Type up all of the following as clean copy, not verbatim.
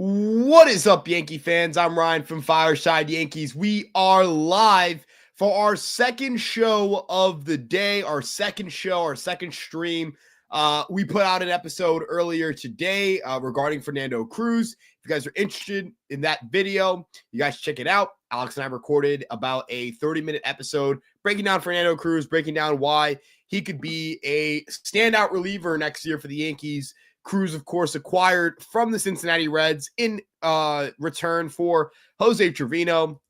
What is up, Yankee fans? I'm Ryan from Fireside Yankees. We are live for our second show of the day, our second stream. We put out an episode earlier today regarding Fernando Cruz. If you guys are interested in that video, you guys check it out. Alex and I recorded about a 30-minute episode breaking down Fernando Cruz, breaking down why he could be a standout reliever next year for the Yankees. Cruz, of course, acquired from the Cincinnati Reds in return for Jose Trevino.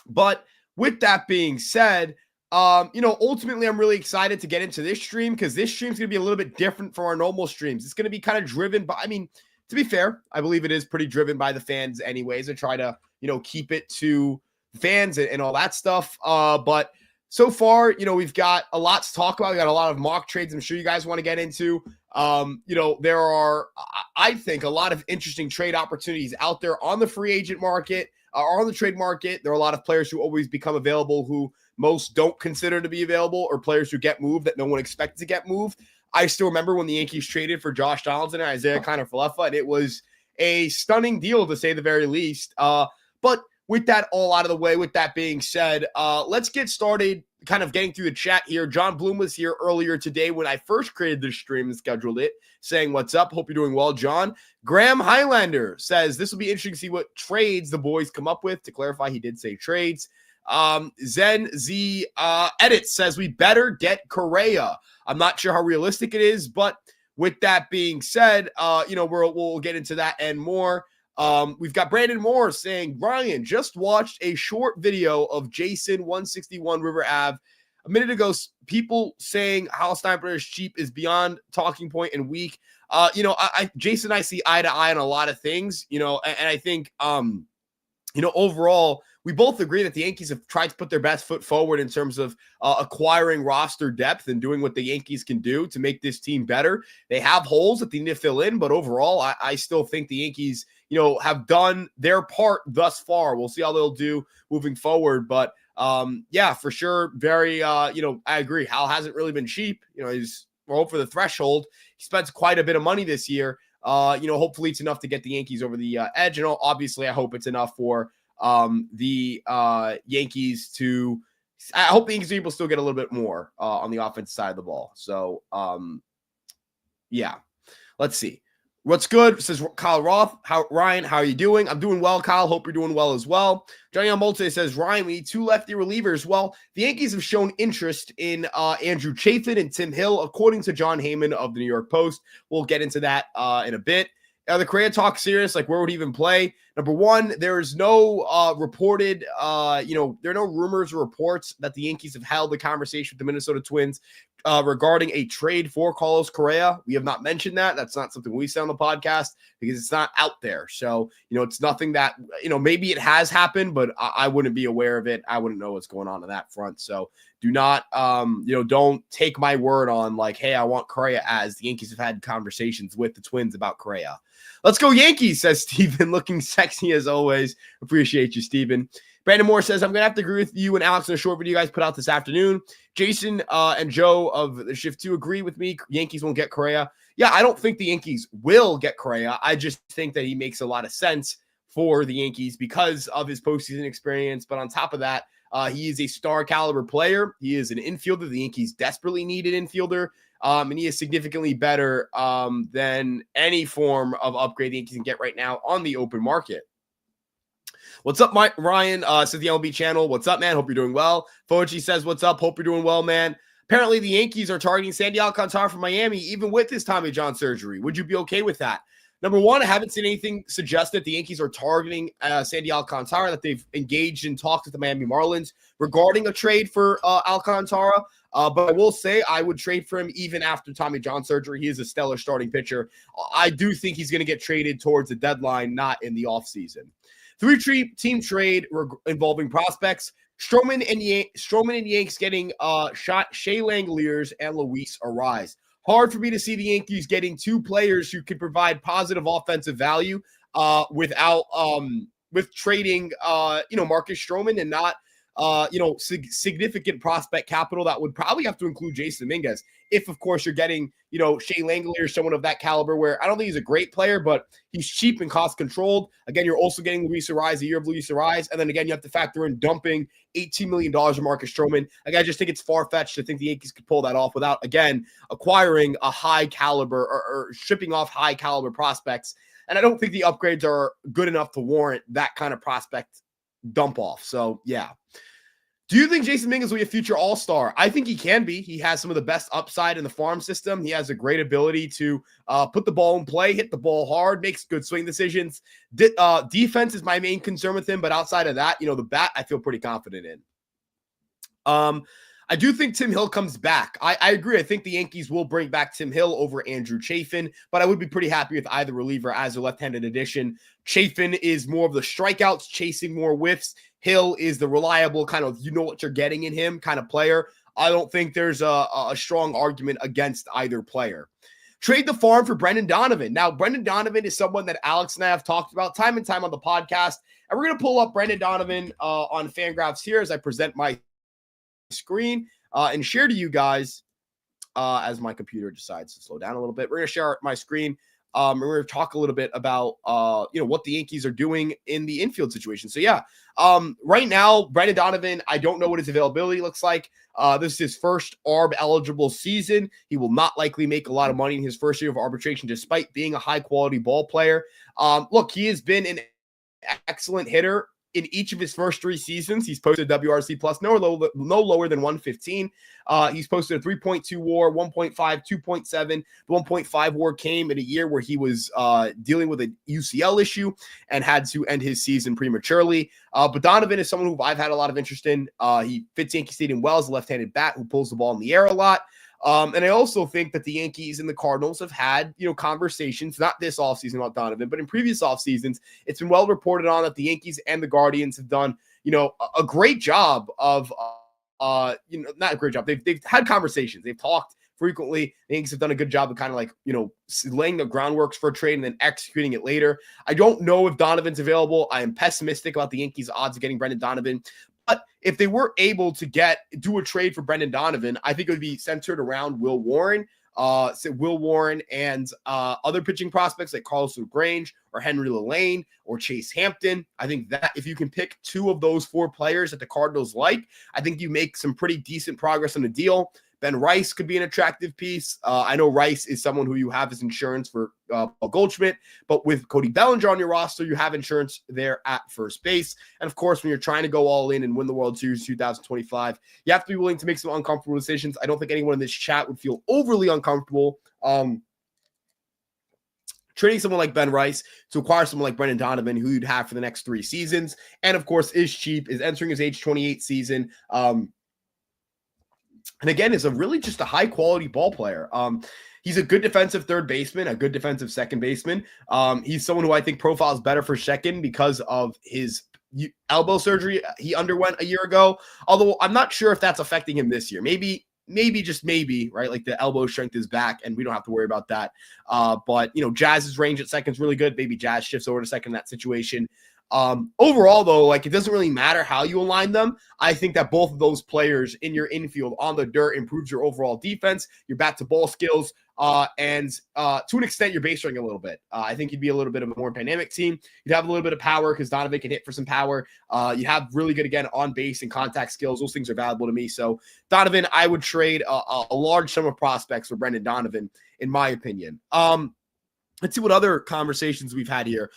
But with that being said, ultimately, I'm really excited to get into this stream because this stream is going to be a little bit different from our normal streams. It's going to be kind of driven by, to be fair, I believe it is pretty driven by the fans anyways. I try to, keep it to fans and all that stuff. But so far, we've got a lot to talk about. We got a lot of mock trades I'm sure you guys want to get into. There are, I think, a lot of interesting trade opportunities out there on the free agent market, or on the trade market. There are a lot of players who always become available who most don't consider to be available, or players who get moved that no one expected to get moved. I still remember when the Yankees traded for Josh Donaldson and Isaiah Kiner-Falefa, and it was a stunning deal to say the very least. But with that all out of the way, with that being said, let's get started kind of getting through the chat here. John Bloom was here earlier today when I first created this stream and scheduled it, saying, "What's up? Hope you're doing well, John." Graham Highlander says, "This will be interesting to see what trades the boys come up with." To clarify, he did say trades. Zen Z Edit says, "We better get Correa." I'm not sure how realistic it is, but with that being said, we'll get into that and more. We've got Brandon Moore saying, "Ryan, just watched a short video of Jason 161 River Ave a minute ago. People saying Hal Steinbrenner is cheap is beyond talking point and weak." Jason and I see eye to eye on a lot of things, and I think, overall, we both agree that the Yankees have tried to put their best foot forward in terms of acquiring roster depth and doing what the Yankees can do to make this team better. They have holes that they need to fill in, but overall, I still think the Yankees, have done their part thus far. We'll see how they'll do moving forward, but for sure. Very, I agree. Hal hasn't really been cheap. He's over the threshold. He spent quite a bit of money this year. Hopefully it's enough to get the Yankees over the edge. And obviously I hope it's enough for the Yankees to, I hope the Yankees are able to still get a little bit more on the offensive side of the ball. So, let's see. What's good? Says Kyle Roth. Ryan, how are you doing? I'm doing well, Kyle. Hope you're doing well as well. Johnny Almonte says, "Ryan, we need two lefty relievers." Well, the Yankees have shown interest in Andrew Chafin and Tim Hill, according to John Heyman of the New York Post. We'll get into that in a bit. The Correa talk serious, like where would he even play? Number one, there is no reported, there are no rumors or reports that the Yankees have held a conversation with the Minnesota Twins regarding a trade for Carlos Correa. We have not mentioned that. That's not something we say on the podcast because it's not out there. So, it's nothing that, maybe it has happened, but I wouldn't be aware of it. I wouldn't know what's going on that front. So do not, don't take my word on like, hey, I want Correa, as the Yankees have had conversations with the Twins about Correa. Let's go Yankees, says Steven, looking sexy as always. Appreciate you, Steven. Brandon Moore says, "I'm going to have to agree with you and Alex in a short video you guys put out this afternoon. Jason and Joe of the Shift 2 agree with me. Yankees won't get Correa." Yeah, I don't think the Yankees will get Correa. I just think that he makes a lot of sense for the Yankees because of his postseason experience. But on top of that, he is a star caliber player. He is an infielder. The Yankees desperately need an infielder. And he is significantly better than any form of upgrade the Yankees can get right now on the open market. What's up, Ryan? Says the MLB channel. What's up, man? Hope you're doing well. Foji says, "What's up? Hope you're doing well, man." Apparently, the Yankees are targeting Sandy Alcantara from Miami, even with his Tommy John surgery. Would you be okay with that? Number one, I haven't seen anything suggest that the Yankees are targeting Sandy Alcantara, that they've engaged in talks with the Miami Marlins regarding a trade for Alcantara. But I will say I would trade for him even after Tommy John surgery. He is a stellar starting pitcher. I do think he's going to get traded towards the deadline, not in the offseason. Three-team trade involving prospects. Stroman and Yanks getting Shea Langeliers and Luis Arraez. Hard for me to see the Yankees getting two players who could provide positive offensive value with trading Marcus Stroman and not significant prospect capital that would probably have to include Jason Dominguez. If, of course, you're getting, Shane Langley or someone of that caliber, where I don't think he's a great player, but he's cheap and cost controlled. Again, you're also getting Luis Arraez, a year of Luis Arraez. And then again, you have to factor in dumping $18 million of Marcus Stroman. Like, I just think it's far-fetched to think the Yankees could pull that off without, again, acquiring a high caliber or shipping off high caliber prospects. And I don't think the upgrades are good enough to warrant that kind of prospect dump off. So, yeah. Do you think Jason Dominguez will be a future all-star? I think he can be. He has some of the best upside in the farm system. He has a great ability to put the ball in play, hit the ball hard, makes good swing decisions. Defense is my main concern with him, but outside of that, the bat I feel pretty confident in. I do think Tim Hill comes back. I agree. I think the Yankees will bring back Tim Hill over Andrew Chafin, but I would be pretty happy with either reliever as a left-handed addition. Chafin is more of the strikeouts, chasing more whiffs. Hill is the reliable kind of, what you're getting in him kind of player. I don't think there's a strong argument against either player. Trade the farm for Brendan Donovan. Now, Brendan Donovan is someone that Alex and I have talked about time and time on the podcast, and we're going to pull up Brendan Donovan on Fangraphs here as I present my screen and share to you guys as my computer decides to slow down a little bit. We're going to share my screen. And we're going to talk a little bit about, what the Yankees are doing in the infield situation. So, yeah, right now, Brendan Donovan, I don't know what his availability looks like. This is his first ARB-eligible season. He will not likely make a lot of money in his first year of arbitration, despite being a high-quality ball player. Look, he has been an excellent hitter in each of his first 3 seasons. He's posted WRC plus no lower than 115. He's posted a 3.2 WAR, 1.5, 2.7. The 1.5 WAR came in a year where he was dealing with a UCL issue and had to end his season prematurely. But Donovan is someone who I've had a lot of interest in. He fits Yankee Stadium well as a left-handed bat who pulls the ball in the air a lot. And I also think that the Yankees and the Cardinals have had, conversations, not this offseason about Donovan, but in previous offseasons, it's been well reported on that the Yankees and the Guardians have done, a great job of, not a great job. They've had conversations. They've talked frequently. The Yankees have done a good job of kind of laying the groundworks for a trade and then executing it later. I don't know if Donovan's available. I am pessimistic about the Yankees' odds of getting Brendan Donovan. But if they were able to do a trade for Brendan Donovan, I think it would be centered around Will Warren. Will Warren and other pitching prospects like Carlos LaGrange or Henry LaLane or Chase Hampton. I think that if you can pick 2 of those 4 players that the Cardinals like, I think you make some pretty decent progress on the deal. Ben Rice could be an attractive piece. I know Rice is someone who you have as insurance for Paul Goldschmidt, but with Cody Bellinger on your roster, you have insurance there at first base. And of course, when you're trying to go all in and win the World Series 2025, you have to be willing to make some uncomfortable decisions. I don't think anyone in this chat would feel overly uncomfortable trading someone like Ben Rice to acquire someone like Brendan Donovan, who you'd have for the next 3 seasons. And of course, is cheap, is entering his age 28 season. And again, is really just a high quality ball player. He's a good defensive third baseman, a good defensive second baseman. He's someone who I think profiles better for second because of his elbow surgery he underwent a year ago. Although I'm not sure if that's affecting him this year. Maybe, just maybe, right? Like the elbow strength is back and we don't have to worry about that. But, Jazz's range at second is really good. Maybe Jazz shifts over to second in that situation. Overall, though, it doesn't really matter how you align them. I think that both of those players in your infield on the dirt improves your overall defense, your bat to ball skills, and to an extent, your base running a little bit. I think you'd be a little bit of a more dynamic team. You'd have a little bit of power because Donovan can hit for some power. You have really good, again, on base and contact skills. Those things are valuable to me. So Donovan, I would trade a large sum of prospects for Brendan Donovan, in my opinion. Let's see what other conversations we've had here.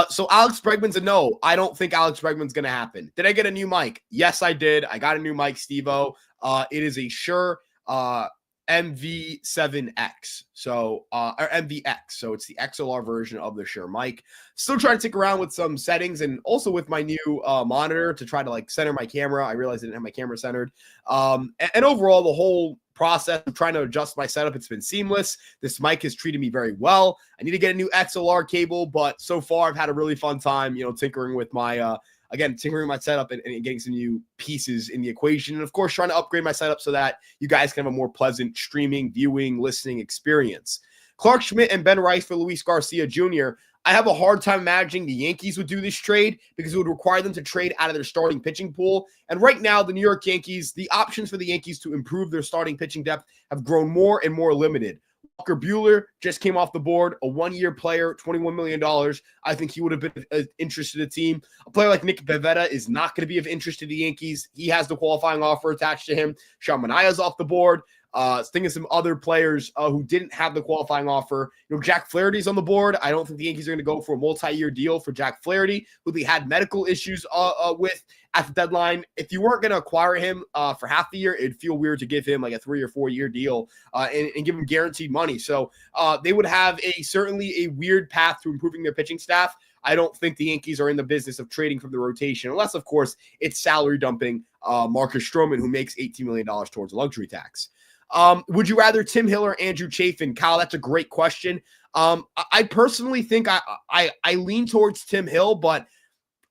So Alex Bregman's a no. I don't think Alex Bregman's going to happen. Did I get a new mic? Yes, I did. I got a new mic, Steve-O. It is a Shure MV7X. So, or MVX. So it's the XLR version of the Shure mic. Still trying to tick around with some settings and also with my new monitor to try to center my camera. I realized I didn't have my camera centered. And overall, the whole process of trying to adjust my setup, it's been seamless. This mic has treated me very well. I need to get a new XLR cable, but so far I've had a really fun time, tinkering with my, tinkering my setup and getting some new pieces in the equation. And of course, trying to upgrade my setup so that you guys can have a more pleasant streaming, viewing, listening experience. Clark Schmidt and Ben Rice for Luis Garcia Jr. I have a hard time imagining the Yankees would do this trade because it would require them to trade out of their starting pitching pool. And right now, the New York Yankees, the options for the Yankees to improve their starting pitching depth have grown more and more limited. Walker Buehler just came off the board, a one-year player, $21 million. I think he would have been of interest to the team. A player like Nick Pivetta is not going to be of interest to the Yankees. He has the qualifying offer attached to him. Sean Manaea's off the board. Thinking of some other players who didn't have the qualifying offer. Jack Flaherty's on the board. I don't think the Yankees are going to go for a multi-year deal for Jack Flaherty, who they had medical issues with at the deadline. If you weren't going to acquire him for half the year, it'd feel weird to give him like a 3 or 4 year deal and give him guaranteed money. So they would have certainly a weird path to improving their pitching staff. I don't think the Yankees are in the business of trading from the rotation, unless, of course, it's salary dumping Marcus Stroman, who makes $18 million towards a luxury tax. Would you rather Tim Hill or Andrew Chafin? Kyle, that's a great question. I personally think I lean towards Tim Hill, but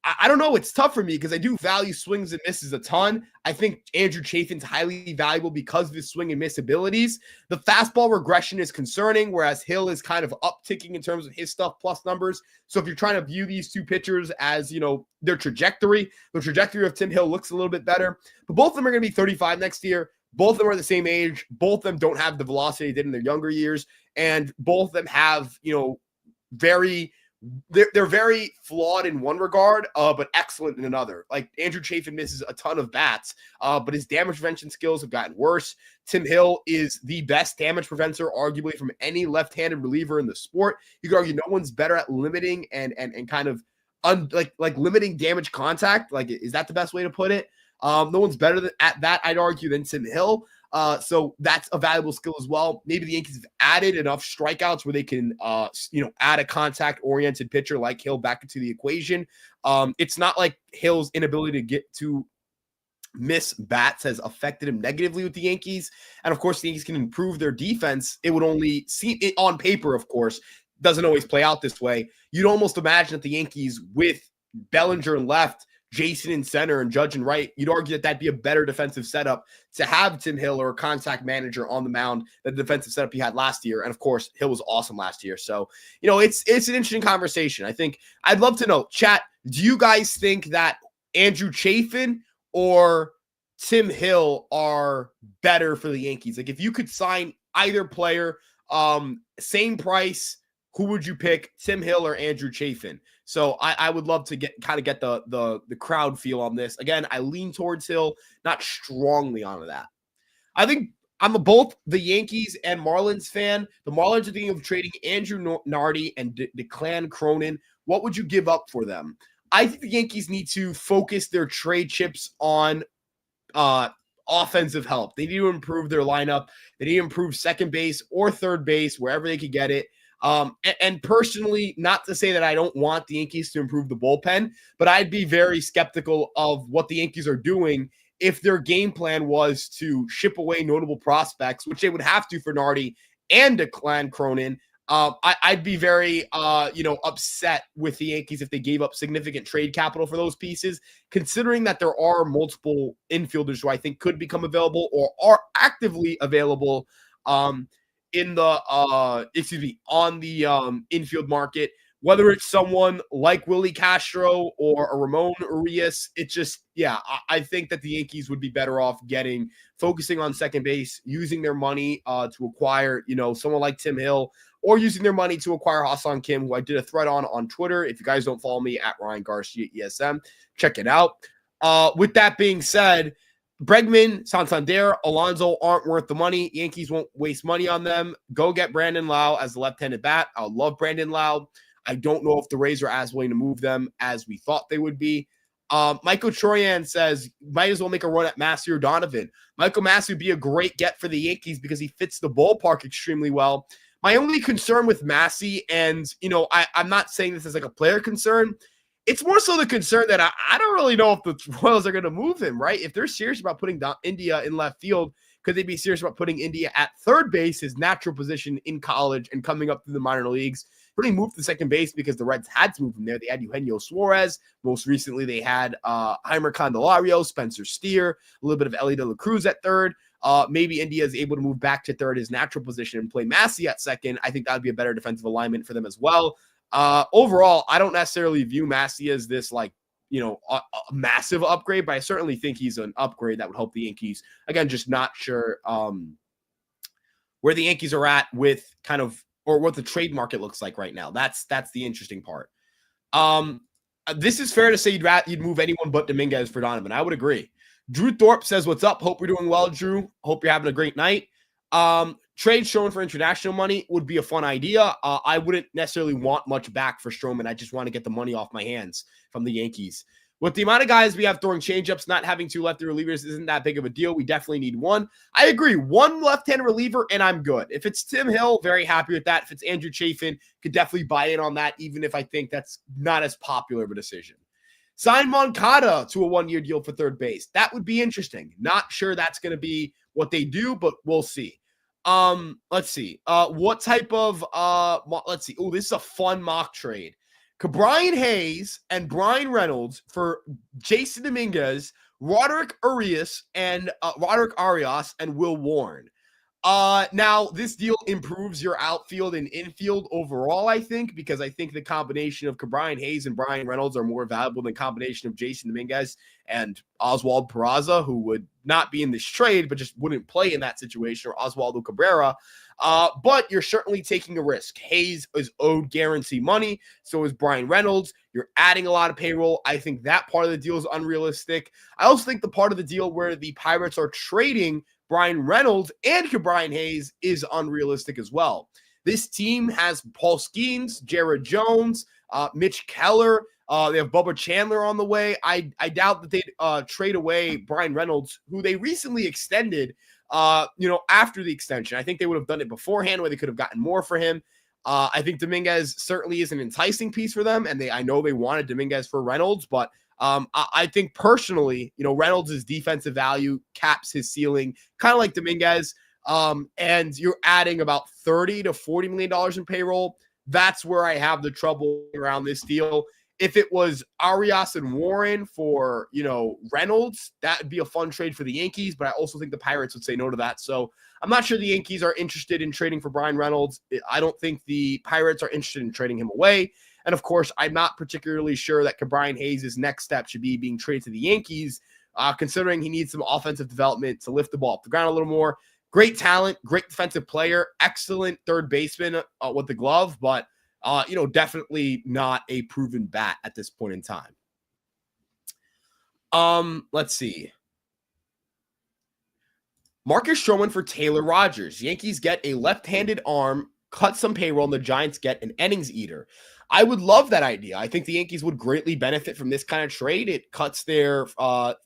I don't know. It's tough for me because I do value swings and misses a ton. I think Andrew Chafin's highly valuable because of his swing and miss abilities. The fastball regression is concerning, whereas Hill is kind of upticking in terms of his stuff plus numbers. So if you're trying to view these two pitchers as, their trajectory, the trajectory of Tim Hill looks a little bit better. But both of them are going to be 35 next year. Both of them are the same age. Both of them don't have the velocity they did in their younger years. And both of them have, they're very flawed in one regard, but excellent in another. Like Andrew Chafin misses a ton of bats, but his damage prevention skills have gotten worse. Tim Hill is the best damage preventer, arguably, from any left-handed reliever in the sport. You could argue no one's better at limiting and kind of limiting damage contact. Like, is that the best way to put it? No one's better at that, I'd argue, than Tim Hill. So that's a valuable skill as well. Maybe the Yankees have added enough strikeouts where they can, add a contact-oriented pitcher like Hill back into the equation. It's not like Hill's inability to get to miss bats has affected him negatively with the Yankees. And, of course, the Yankees can improve their defense. It would only seem – on paper, of course, doesn't always play out this way. You'd almost imagine that the Yankees with Bellinger in left, Jason in center, and Judge in right, you'd argue that that'd be a better defensive setup to have Tim Hill or a contact manager on the mound than the defensive setup he had last year. And of course, Hill was awesome last year. So, it's an interesting conversation. I think I'd love to know, chat, do you guys think that Andrew Chafin or Tim Hill are better for the Yankees? Like, if you could sign either player, same price, who would you pick, Tim Hill or Andrew Chafin? So I would love to get the crowd feel on this. Again, I lean towards Hill, not strongly onto that. I think I'm both the Yankees and Marlins fan. The Marlins are thinking of trading Andrew Nardi and Declan Cronin. What would you give up for them? I think the Yankees need to focus their trade chips on offensive help. They need to improve their lineup. They need to improve second base or third base, wherever they could get it. And personally, not to say that I don't want the Yankees to improve the bullpen, but I'd be very skeptical of what the Yankees are doing if their game plan was to ship away notable prospects, which they would have to for Nardi and Declan Cronin. I'd be very, upset with the Yankees if they gave up significant trade capital for those pieces, considering that there are multiple infielders who I think could become available or are actively available on the infield market, whether it's someone like Willie Castro or a Ramon Urias. It's just, I think that the Yankees would be better off focusing on second base, using their money to acquire, someone like Tim Hill, or using their money to acquire Ha-Seong Kim, who I did a thread on Twitter. If you guys don't follow me, at Ryan Garcia ESM, check it out. With that being said, Bregman, Santander, Alonso aren't worth the money. Yankees won't waste money on them. Go get Brandon Lau as the left-handed bat. I love Brandon Lau. I don't know if the Rays are as willing to move them as we thought they would be. Michael Troyan says, might as well make a run at Massey or Donovan. Michael Massey would be a great get for the Yankees because he fits the ballpark extremely well. My only concern with Massey, and, I'm not saying this as like a player concern, it's more so the concern that I don't really know if the Royals are going to move him, right? If they're serious about putting India in left field, could they be serious about putting India at third base, his natural position in college and coming up through the minor leagues? Really moved to second base because the Reds had to move him there. They had Eugenio Suarez. Most recently, they had Heimer Candelario, Spencer Steer, a little bit of Ellie De La Cruz at third. Maybe India is able to move back to third, his natural position, and play Massey at second. I think that would be a better defensive alignment for them as well. Overall, I don't necessarily view Massey as this like, a massive upgrade, but I certainly think he's an upgrade that would help the Yankees. Again, just not sure where the Yankees are at with kind of, or what the trade market looks like right now. That's the interesting part. This is fair to say you'd move anyone but Dominguez for Donovan. I would agree. Drew Thorpe says, "What's up? Hope you're doing well, Drew. Hope you're having a great night." Trade Stroman for international money would be a fun idea. I wouldn't necessarily want much back for Stroman. I just want to get the money off my hands from the Yankees. With the amount of guys we have throwing changeups, not having two lefty relievers isn't that big of a deal. We definitely need one. I agree. One left-handed reliever, and I'm good. If it's Tim Hill, very happy with that. If it's Andrew Chafin, could definitely buy in on that, even if I think that's not as popular of a decision. Sign Moncada to a one-year deal for third base. That would be interesting. Not sure that's going to be what they do, but we'll see. Let's see. What type of let's see. Oh, this is a fun mock trade. Brian Hayes and Brian Reynolds for Jason Dominguez, Roderick Arias, and Will Warren. Now this deal improves your outfield and infield overall, I think, because I think the combination of Brian Hayes and Brian Reynolds are more valuable than the combination of Jason Dominguez and Oswald Peraza, who would not be in this trade, but just wouldn't play in that situation, or Oswaldo Cabrera. But you're certainly taking a risk. Hayes is owed guarantee money. So is Brian Reynolds. You're adding a lot of payroll. I think that part of the deal is unrealistic. I also think the part of the deal where the Pirates are trading Brian Reynolds and Brian Hayes is unrealistic as well. This team has Paul Skeens, Jared Jones, Mitch Keller. They have Bubba Chandler on the way. I doubt that they'd trade away Brian Reynolds, who they recently extended, after the extension. I think they would have done it beforehand where they could have gotten more for him. I think Dominguez certainly is an enticing piece for them, and I know they wanted Dominguez for Reynolds, but I think personally, Reynolds' defensive value caps his ceiling, kind of like Dominguez, and you're adding about $30 to $40 million in payroll. That's where I have the trouble around this deal. If it was Arias and Warren for, Reynolds, that would be a fun trade for the Yankees, but I also think the Pirates would say no to that. So I'm not sure the Yankees are interested in trading for Brian Reynolds. I don't think the Pirates are interested in trading him away. And of course, I'm not particularly sure that Brian Hayes' next step should be being traded to the Yankees, considering he needs some offensive development to lift the ball off the ground a little more. Great talent, great defensive player, excellent third baseman with the glove, but definitely not a proven bat at this point in time. Let's see. Marcus Stroman for Taylor Rogers. Yankees get a left-handed arm, cut some payroll, and the Giants get an innings eater. I would love that idea. I think the Yankees would greatly benefit from this kind of trade. It cuts their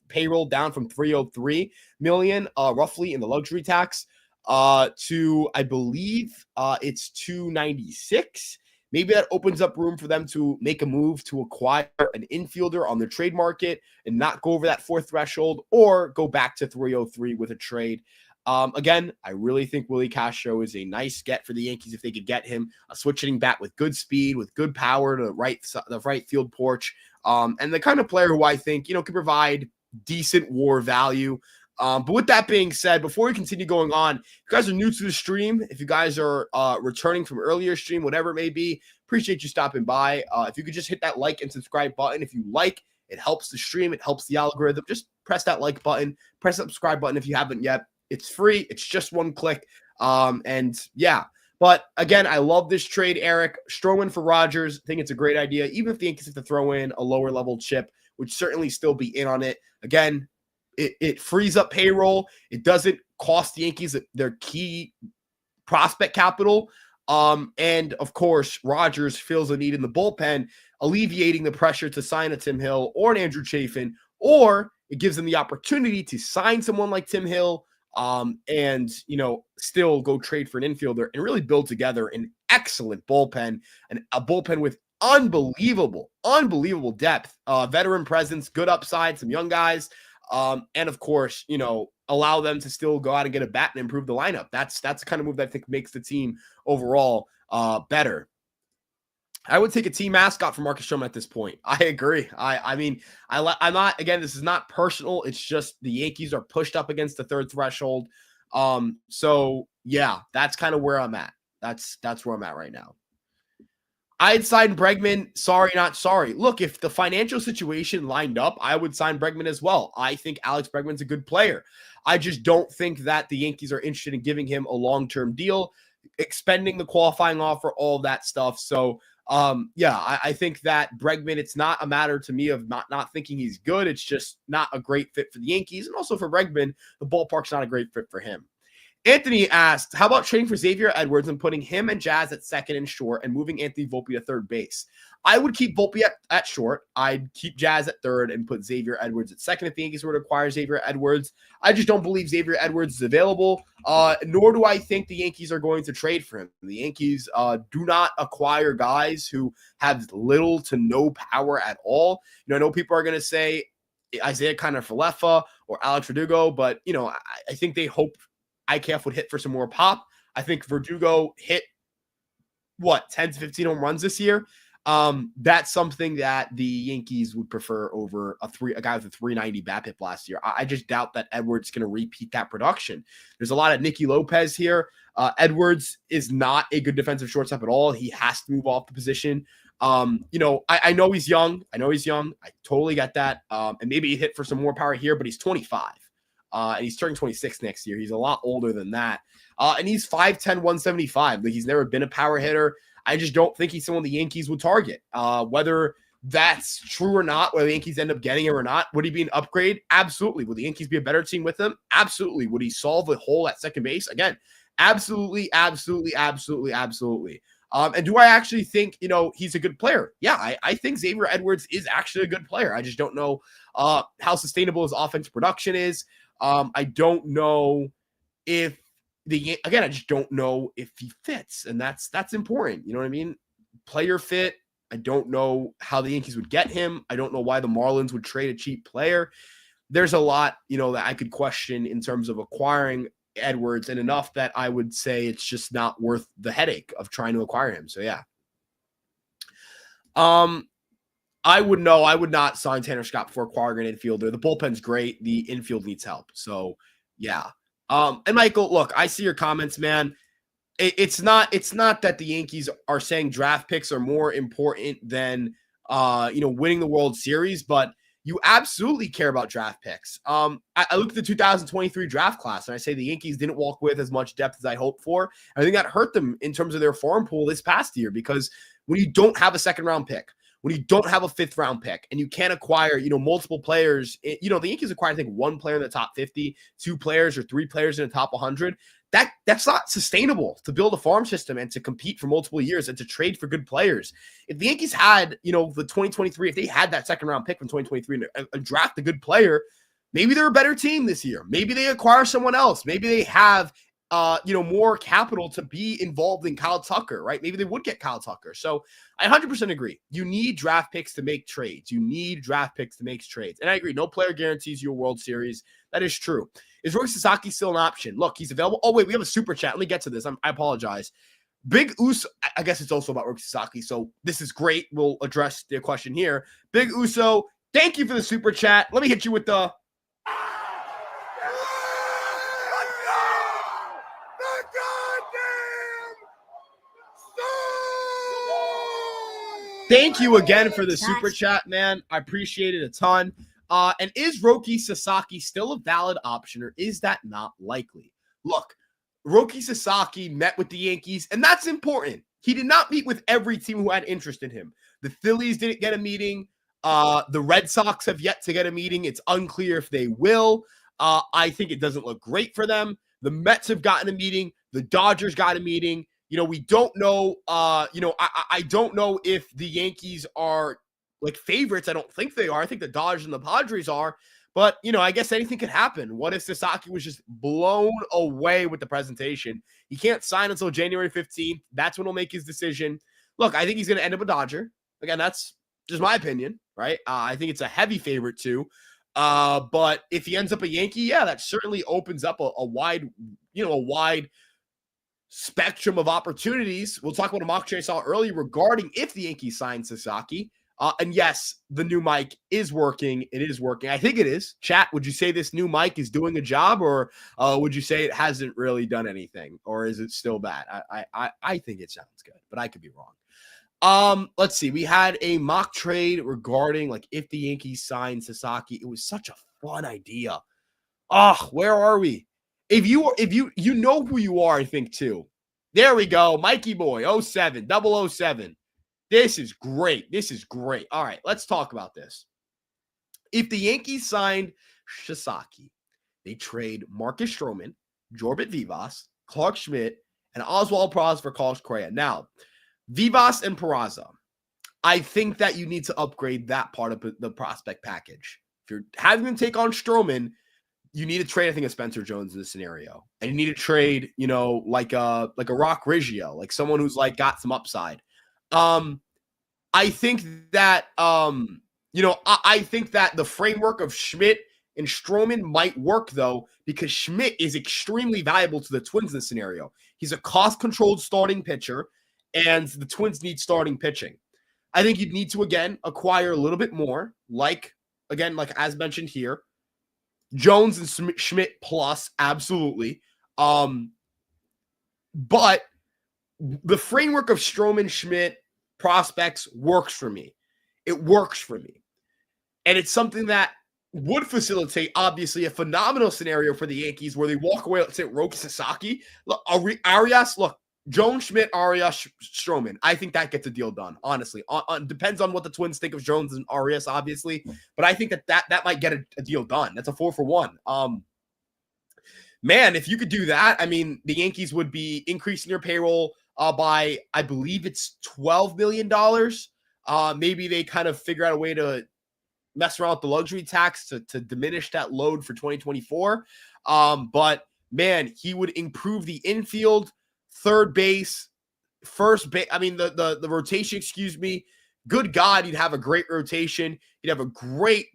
payroll down from $303 million, roughly, in the luxury tax, to, I believe, it's $296. Maybe that opens up room for them to make a move to acquire an infielder on the trade market and not go over that fourth threshold, or go back to 303 with a trade. Again, I really think Willie Castro is a nice get for the Yankees if they could get him, a switch-hitting bat with good speed, with good power to the right field porch, and the kind of player who I think, can provide decent WAR value. But with that being said, before we continue going on, if you guys are new to the stream, if you guys are returning from earlier stream, whatever it may be, appreciate you stopping by. If you could just hit that like and subscribe button. If you like, it helps the stream. It helps the algorithm. Just press that like button. Press that subscribe button if you haven't yet. It's free. It's just one click. And yeah. But again, I love this trade, Eric. Stroman for Rogers. I think it's a great idea. Even if the Yankees have to throw in a lower level chip, would certainly still be in on it. Again, it frees up payroll. It doesn't cost the Yankees their key prospect capital. And of course, Rogers fills a need in the bullpen, alleviating the pressure to sign a Tim Hill or an Andrew Chafin, or it gives them the opportunity to sign someone like Tim Hill, and still go trade for an infielder and really build together an excellent bullpen, and a bullpen with unbelievable depth, veteran presence, good upside, some young guys. And of course, allow them to still go out and get a bat and improve the lineup. That's the kind of move that I think makes the team overall better. I would take a team mascot for Marcus Stroman at this point. I agree. I'm not, again, this is not personal. It's just the Yankees are pushed up against the third threshold. So yeah, that's kind of where I'm at. That's where I'm at right now. I'd sign Bregman. Sorry, not sorry. Look, if the financial situation lined up, I would sign Bregman as well. I think Alex Bregman's a good player. I just don't think that the Yankees are interested in giving him a long-term deal, expending the qualifying offer, all that stuff. So, yeah, I think that Bregman, it's not a matter to me of not thinking he's good. It's just not a great fit for the Yankees. And also for Bregman, the ballpark's not a great fit for him. Anthony asked, how about trading for Xavier Edwards and putting him and Jazz at second and short and moving Anthony Volpe to third base? I would keep Volpe at short. I'd keep Jazz at third and put Xavier Edwards at second if the Yankees were to acquire Xavier Edwards. I just don't believe Xavier Edwards is available, nor do I think the Yankees are going to trade for him. The Yankees do not acquire guys who have little to no power at all. I know people are going to say Isaiah Kiner-Falefa or Alex Verdugo, but, I think they hope IKF would hit for some more pop. I think Verdugo hit 10 to 15 home runs this year. That's something that the Yankees would prefer over a guy with a 390 BABIP last year. I just doubt that Edwards is going to repeat that production. There's a lot of Nicky Lopez here. Edwards is not a good defensive shortstop at all. He has to move off the position. I know he's young. I totally get that. And maybe he hit for some more power here, but he's 25. And he's turning 26 next year. He's a lot older than that. And he's 5'10", 175. Like, he's never been a power hitter. I just don't think he's someone the Yankees would target. Whether that's true or not, whether the Yankees end up getting him or not, would he be an upgrade? Absolutely. Would the Yankees be a better team with him? Absolutely. Would he solve a hole at second base? Again, absolutely, absolutely, absolutely, absolutely. And do I actually think, he's a good player? Yeah, I think Xavier Edwards is actually a good player. I just don't know how sustainable his offensive production is. I don't know if I just don't know if he fits, and that's important. You know what I mean? Player fit. I don't know how the Yankees would get him. I don't know why the Marlins would trade a cheap player. There's a lot, that I could question in terms of acquiring Edwards, and enough that I would say it's just not worth the headache of trying to acquire him. So yeah. I would not sign Tanner Scott before acquiring an infielder. The bullpen's great. The infield needs help. So, yeah. And Michael, look, I see your comments, man. It's not that the Yankees are saying draft picks are more important than, winning the World Series, but you absolutely care about draft picks. I look at the 2023 draft class, and I say the Yankees didn't walk with as much depth as I hoped for. I think that hurt them in terms of their farm pool this past year, because when you don't have a second-round pick, when you don't have a fifth-round pick, and you can't acquire, multiple players, the Yankees acquired, I think, one player in the top 50, two players or three players in the top 100. That's not sustainable to build a farm system and to compete for multiple years and to trade for good players. If the Yankees had, the 2023, if they had that second-round pick from 2023 and draft a good player, maybe they're a better team this year. Maybe they acquire someone else. Maybe they have more capital to be involved in Kyle Tucker, right? Maybe they would get Kyle Tucker. So I 100% agree. You need draft picks to make trades. And I agree. No player guarantees you a World Series. That is true. Is Roki Sasaki still an option? Look, he's available. Oh, wait, we have a super chat. Let me get to this. I apologize. Big Uso, I guess it's also about Roki Sasaki. So this is great. We'll address the question here. Big Uso, thank you for the super chat. Let me hit you with the... Thank you again for the super chat, man. I appreciate it a ton. And is Roki Sasaki still a valid option, or is that not likely? Look, Roki Sasaki met with the Yankees, and that's important. He did not meet with every team who had interest in him. The Phillies didn't get a meeting. The Red Sox have yet to get a meeting. It's unclear if they will. I think it doesn't look great for them. The Mets have gotten a meeting. The Dodgers got a meeting. We don't know, I don't know if the Yankees are like favorites. I don't think they are. I think the Dodgers and the Padres are, but I guess anything could happen. What if Sasaki was just blown away with the presentation? He can't sign until January 15th. That's when he'll make his decision. Look, I think he's going to end up a Dodger. Again, that's just my opinion, right? I think it's a heavy favorite too. But if he ends up a Yankee, yeah, that certainly opens up a wide spectrum of opportunities. We'll talk about a mock trade I saw earlier regarding if the Yankees sign Sasaki. And yes, the new mic is working. It is working. I think it is. Chat, would you say this new mic is doing a job, or would you say it hasn't really done anything, or is it still bad? I think it sounds good, but I could be wrong. Let's see. We had a mock trade regarding like if the Yankees signed Sasaki. It was such a fun idea. Where are we? If you know who you are, I think too. There we go. Mikey Boy, 07, 007. This is great. This is great. All right, let's talk about this. If the Yankees signed Sasaki, they trade Marcus Stroman, Jorbit Vivas, Clark Schmidt, and Oswald Peraza for Carlos Correa. Now, Vivas and Peraza, I think that you need to upgrade that part of the prospect package. If you're having them take on Stroman, you need to trade, I think, a Spencer Jones in this scenario. And you need to trade, like a Rock Riggio, like someone who's like got some upside. I think that I think that the framework of Schmidt and Stroman might work, though, because Schmidt is extremely valuable to the Twins in this scenario. He's a cost-controlled starting pitcher, and the Twins need starting pitching. I think you'd need to, again, acquire a little bit more, like as mentioned here, Jones and Schmidt plus, absolutely. But the framework of Stroman, Schmidt, prospects works for me. It works for me. And it's something that would facilitate, obviously, a phenomenal scenario for the Yankees where they walk away, let's say, Roki Sasaki. Look, Arias, Jones, Schmidt, Arias, Stroman. I think that gets a deal done, honestly. Depends on what the Twins think of Jones and Arias, obviously. But I think that might get a deal done. That's a 4-for-1. Man, if you could do that, I mean, the Yankees would be increasing their payroll by, I believe it's $12 million. Maybe they kind of figure out a way to mess around with the luxury tax to diminish that load for 2024. But, man, he would improve the infield, third base, first base. I mean, the rotation, excuse me. Good God, he'd have a great rotation. He'd have a great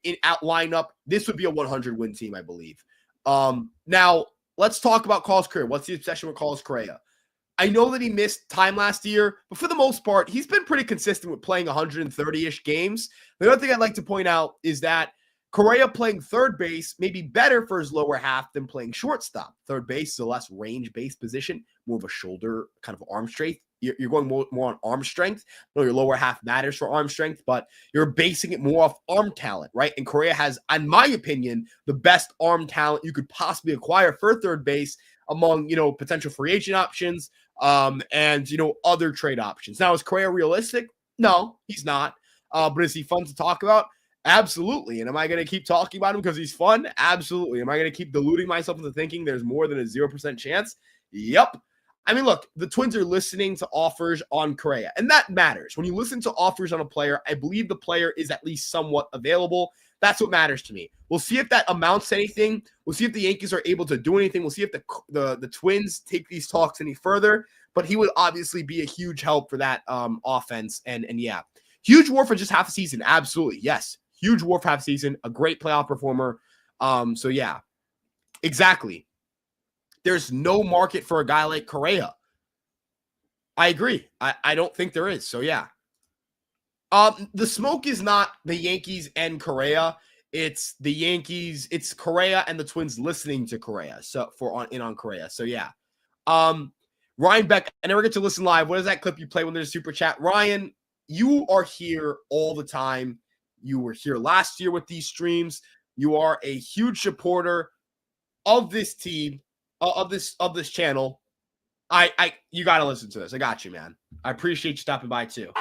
in-out lineup. This would be a 100-win team, I believe. Now, let's talk about Carlos Correa. What's the obsession with Carlos Correa? I know that he missed time last year, but for the most part, he's been pretty consistent with playing 130-ish games. The other thing I'd like to point out is that Correa playing third base may be better for his lower half than playing shortstop. Third base is a less range-based position, more of a shoulder kind of arm strength. You're going more on arm strength. No, your lower half matters for arm strength, but you're basing it more off arm talent, right? And Correa has, in my opinion, the best arm talent you could possibly acquire for third base among, potential free agent options and, other trade options. Now, is Correa realistic? No, he's not. But is he fun to talk about? Absolutely. And am I going to keep talking about him because he's fun? Absolutely. Am I going to keep deluding myself into thinking there's more than a 0% chance? Yep. I mean, look, the Twins are listening to offers on Correa, and that matters. When you listen to offers on a player, I believe the player is at least somewhat available. That's what matters to me. We'll see if that amounts to anything. We'll see if the Yankees are able to do anything. We'll see if the Twins take these talks any further, but he would obviously be a huge help for that offense. And yeah, huge war for just half a season. Absolutely. Yes. Huge war for half a season, a great playoff performer. So yeah, exactly. There's no market for a guy like Correa. I agree. I don't think there is. So yeah. The smoke is not the Yankees and Correa. It's the Yankees. It's Correa and the Twins listening to Correa. So on Correa. So yeah. Ryan Beck, I never get to listen live. What is that clip you play when there's a super chat? Ryan, you are here all the time. You were here last year with these streams. You are a huge supporter of this team. Of this channel. You got to listen to this. I got you, man. I appreciate you stopping by too.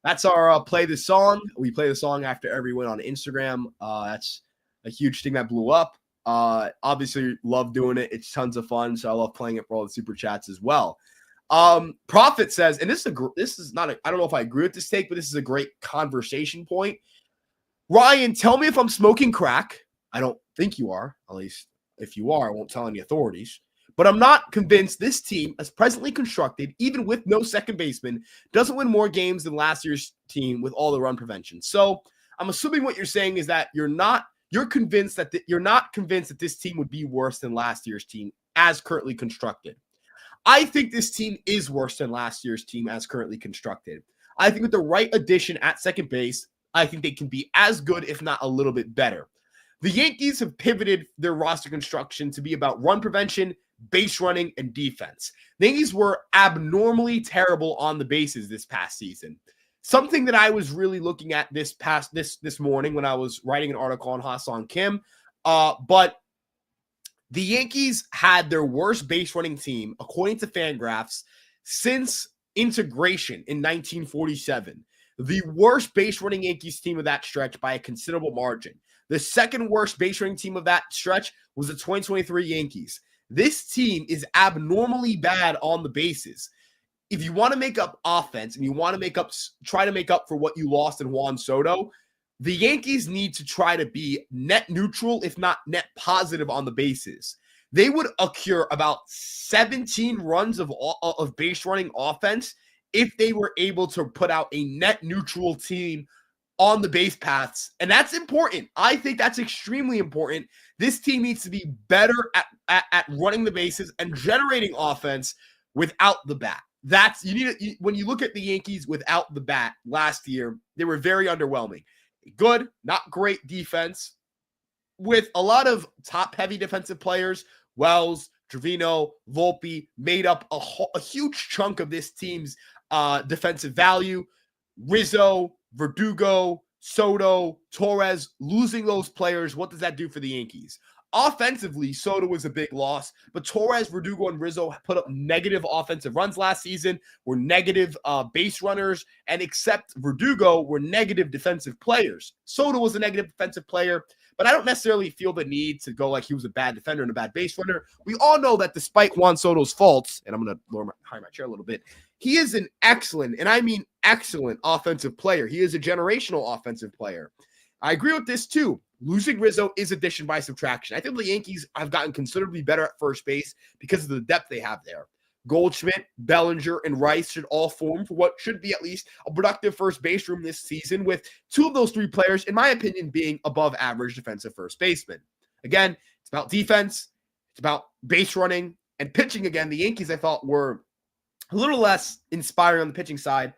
That's our play the song. We play the song after every win on Instagram. That's a huge thing that blew up. Obviously love doing it. It's tons of fun. So I love playing it for all the super chats as well. Prophet says, and this is not I don't know if I agree with this take, but this is a great conversation point. Ryan, tell me if I'm smoking crack. I don't think you are. At least if you are, I won't tell any authorities. But I'm not convinced this team, as presently constructed, even with no second baseman, doesn't win more games than last year's team with all the run prevention. So I'm assuming what you're saying is that you're not convinced that this team would be worse than last year's team as currently constructed. I think this team is worse than last year's team as currently constructed. I think with the right addition at second base, I think they can be as good, if not a little bit better. The Yankees have pivoted their roster construction to be about run prevention, base running, and defense. The Yankees were abnormally terrible on the bases this past season. Something that I was really looking at this morning when I was writing an article on Ha-Seong Kim. But the Yankees had their worst base running team, according to Fangraphs, since integration in 1947. The worst base running Yankees team of that stretch by a considerable margin. The second worst base running team of that stretch was the 2023 Yankees. This team is abnormally bad on the bases. If you want to make up offense and you want to try to make up for what you lost in Juan Soto, the Yankees need to try to be net neutral, if not net positive on the bases. They would occur about 17 runs of base running offense if they were able to put out a net neutral team on the base paths. And that's important. I think that's extremely important. This team needs to be better at running the bases and generating offense without the bat. When you look at the Yankees without the bat last year, they were very underwhelming. Good, not great defense with a lot of top-heavy defensive players. Wells, Trevino, Volpe made up a huge chunk of this team's defensive value. Rizzo, Verdugo, Soto, Torres, losing those players, what does that do for the Yankees? Offensively, Soto was a big loss, but Torres, Verdugo, and Rizzo put up negative offensive runs last season, were negative base runners, and except Verdugo, were negative defensive players. Soto was a negative defensive player, but I don't necessarily feel the need to go like he was a bad defender and a bad base runner. We all know that despite Juan Soto's faults, and I'm going to lower my chair a little bit, he is an excellent, and I mean excellent, offensive player. He is a generational offensive player. I agree with this too. Losing Rizzo is addition by subtraction. I think the Yankees have gotten considerably better at first base because of the depth they have there. Goldschmidt, Bellinger, and Rice should all form for what should be at least a productive first base room this season, with two of those three players, in my opinion, being above average defensive first baseman. Again, it's about defense, it's about base running, and pitching. Again, the Yankees, I thought, were a little less inspiring on the pitching side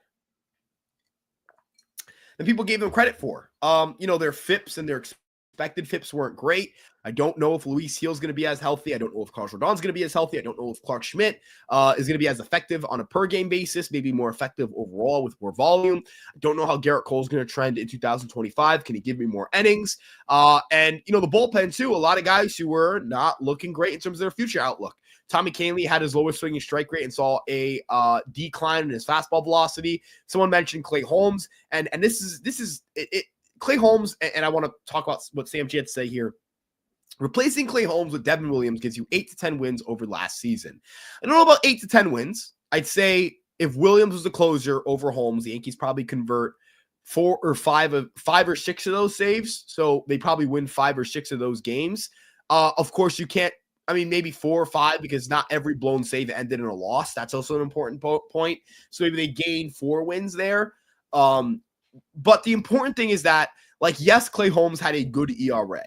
than people gave them credit for. Their FIPS and their expected FIPS weren't great. I don't know if Luis Gil's going to be as healthy. I don't know if Carlos Rodon's going to be as healthy. I don't know if Clark Schmidt is going to be as effective on a per-game basis, maybe more effective overall with more volume. I don't know how Garrett Cole's going to trend in 2025. Can he give me more innings? And the bullpen, too, a lot of guys who were not looking great in terms of their future outlook. Tommy Kahnle had his lowest swinging strike rate and saw a decline in his fastball velocity. Someone mentioned Clay Holmes, and this is Clay Holmes, and I want to talk about what Sam G had to say here. Replacing Clay Holmes with Devin Williams gives you 8 to 10 wins over last season. I don't know about 8 to 10 wins. I'd say if Williams was the closer over Holmes, the Yankees probably convert 4 or 5 or 6 of those saves. So they probably win 5 or 6 of those games. Of course, you can't. I mean, maybe 4 or 5 because not every blown save ended in a loss. That's also an important point. So maybe they gain 4 wins there. But the important thing is that, yes, Clay Holmes had a good ERA,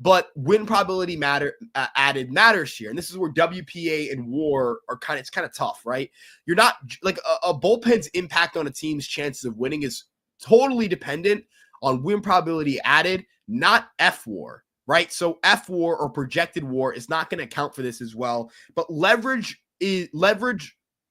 but win probability added matters here. And this is where WPA and WAR are kind of tough, right? You're not a bullpen's impact on a team's chances of winning is totally dependent on win probability added, not FWAR. Right. So FWAR or projected WAR is not going to account for this as well. But leverage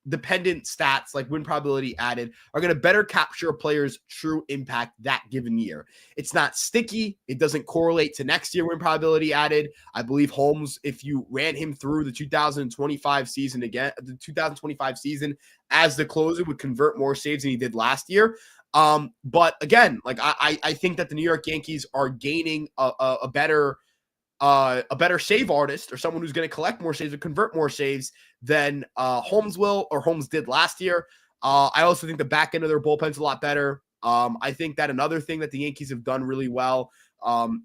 dependent stats like win probability added are going to better capture a player's true impact that given year. It's not sticky. It doesn't correlate to next year win probability added. I believe Holmes, if you ran him through the 2025 season as the closer, would convert more saves than he did last year. But again, I think that the New York Yankees are gaining a better save artist, or someone who's going to collect more saves or convert more saves than Holmes did last year. I also think the back end of their bullpen's a lot better. I think that another thing that the Yankees have done really well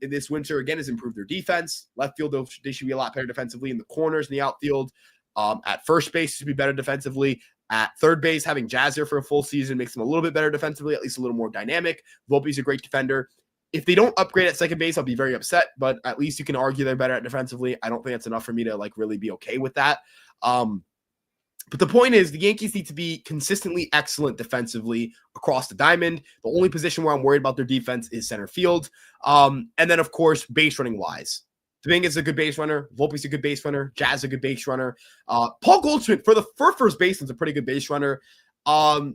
in this winter, again, is improve their defense. Left field, they should be a lot better defensively. In the corners, in the outfield, at first base, should be better defensively. At third base, having Jazz here for a full season makes them a little bit better defensively, at least a little more dynamic. Volpe's a great defender. If they don't upgrade at second base, I'll be very upset, but at least you can argue they're better at defensively. I don't think that's enough for me to really be okay with that. But the point is, the Yankees need to be consistently excellent defensively across the diamond. The only position where I'm worried about their defense is center field. And then, of course, base running wise. Dominguez is a good base runner. Volpe's a good base runner. Jazz is a good base runner. Paul Goldschmidt, for first baseman, is a pretty good base runner.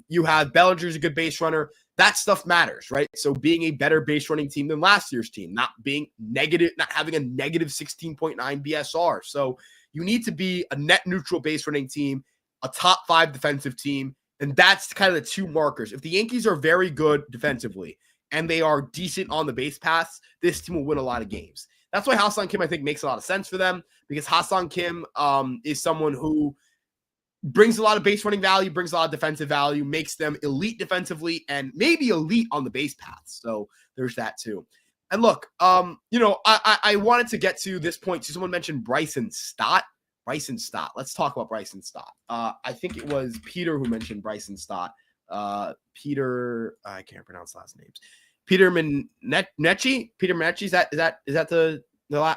You have Bellinger's a good base runner. That stuff matters, right? So being a better base running team than last year's team, not being negative, not having a negative 16.9 BSR. So you need to be a net neutral base running team, a top 5 defensive team, and that's kind of the 2 markers. If the Yankees are very good defensively and they are decent on the base paths, this team will win a lot of games. That's why Ha-Seong Kim, I think, makes a lot of sense for them, because Ha-Seong Kim is someone who brings a lot of base running value, brings a lot of defensive value, makes them elite defensively, and maybe elite on the base paths. So there's that too. And look, I wanted to get to this point. So someone mentioned Bryson Stott. Bryson Stott. Let's talk about Bryson Stott. I think it was Peter who mentioned Bryson Stott. Peter, I can't pronounce last names. Peter Manecci. Peter Manecci. Is that the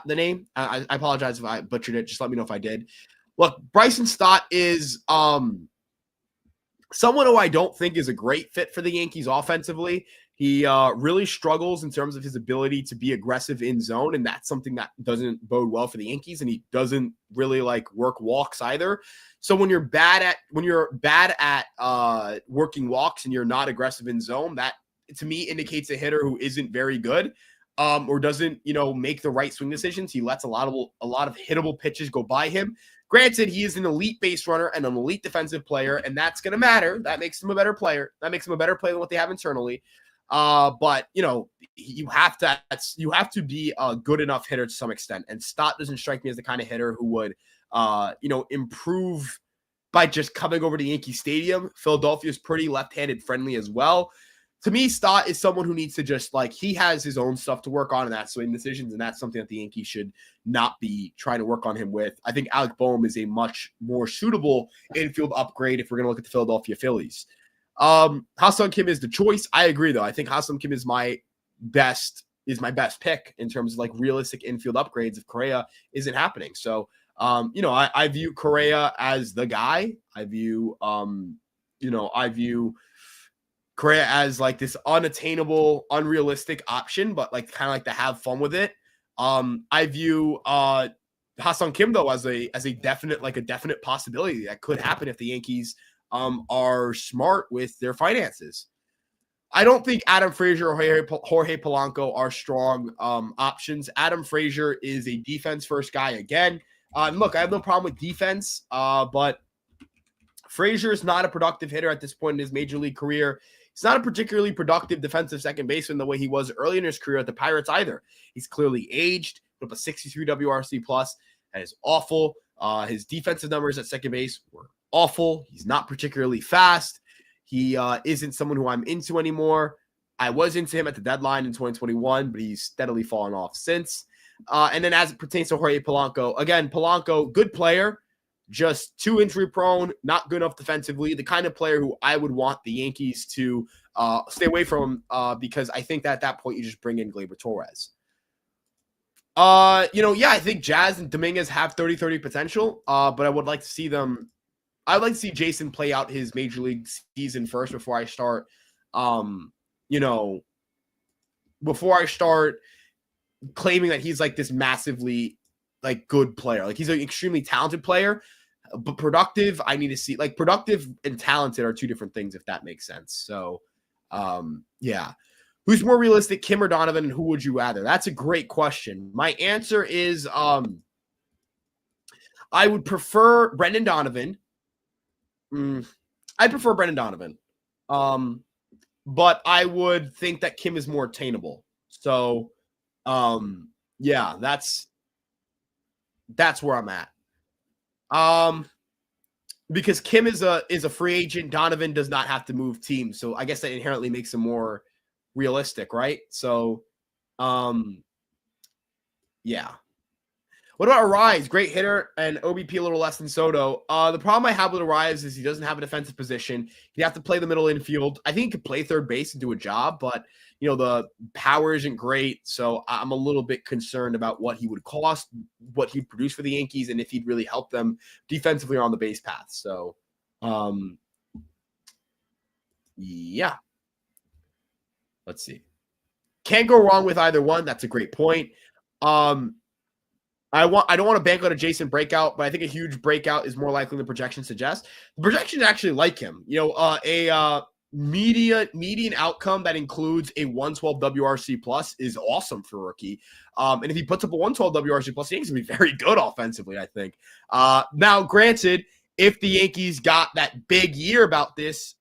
name? I apologize if I butchered it. Just let me know if I did. Look, Bryson Stott is someone who I don't think is a great fit for the Yankees offensively. He really struggles in terms of his ability to be aggressive in zone, and that's something that doesn't bode well for the Yankees. And he doesn't really work walks either. So when you're bad at working walks and you're not aggressive in zone, that to me indicates a hitter who isn't very good. Or doesn't, make the right swing decisions. He lets a lot of hittable pitches go by him. Granted, he is an elite base runner and an elite defensive player, and that's going to matter. That makes him a better player. That makes him a better player than what they have internally. But you have to be a good enough hitter to some extent. And Stott doesn't strike me as the kind of hitter who would, improve by just coming over to Yankee Stadium. Philadelphia is pretty left-handed friendly as well. To me, Stott is someone who needs to just he has his own stuff to work on, and that's swing decisions, and that's something that the Yankees should not be trying to work on him with. I think Alec Boehm is a much more suitable infield upgrade if we're going to look at the Philadelphia Phillies. Ha-Seong Kim is the choice. I agree, though. I think Ha-Seong Kim is my best pick in terms of realistic infield upgrades if Correa isn't happening. So, I view Correa as the guy. I view Correa as this unattainable, unrealistic option, but kind of to have fun with it. I view Ha-Seong Kim though as a definite possibility that could happen if the Yankees are smart with their finances. I don't think Adam Frazier or Jorge Polanco are strong options. Adam Frazier is a defense first guy again. Look, I have no problem with defense, but Frazier is not a productive hitter at this point in his major league career. He's not a particularly productive defensive second baseman the way he was early in his career at the Pirates either. He's clearly aged, put up a 63 WRC plus. That is awful. His defensive numbers at second base were awful. He's not particularly fast. He isn't someone who I'm into anymore. I was into him at the deadline in 2021, but he's steadily fallen off since. And then as it pertains to Jorge Polanco, again, Polanco, good player, just too injury prone, not good enough defensively, the kind of player who I would want the Yankees to stay away from because I think that at that point you just bring in Gleyber Torres. I think Jazz and Dominguez have 30-30 potential, but I would like to see them. I'd like to see Jason play out his major league season first before I start, claiming that he's this massively good player. He's an extremely talented player, but productive. I need to see productive and talented are two different things, if that makes sense. So, yeah. Who's more realistic, Kim or Donovan, and who would you rather? That's a great question. My answer is I would prefer Brendan Donovan. I prefer Brendan Donovan. But I would think that Kim is more attainable. So, yeah, that's where I'm at. Because Kim is a free agent, Donovan does not have to move teams. So I guess that inherently makes him more realistic, right? So, yeah. What about Arise? Great hitter and OBP a little less than Soto. The problem I have with Arise is he doesn't have a defensive position. He'd have to play the middle infield. I think he could play third base and do a job, but the power isn't great. So I'm a little bit concerned about what he would cost, what he'd produce for the Yankees, and if he'd really help them defensively or on the base path. So Um, yeah, let's see. Can't go wrong with either one. That's a great point. Um, I don't want to bank on a Jason breakout, but I think a huge breakout is more likely than the projections suggest. The projections actually like him. Median outcome that includes a 112 WRC plus is awesome for rookie. And if he puts up a 112 WRC plus, the Yankees will be very good offensively, I think. Now, granted, if the Yankees got that big year about this,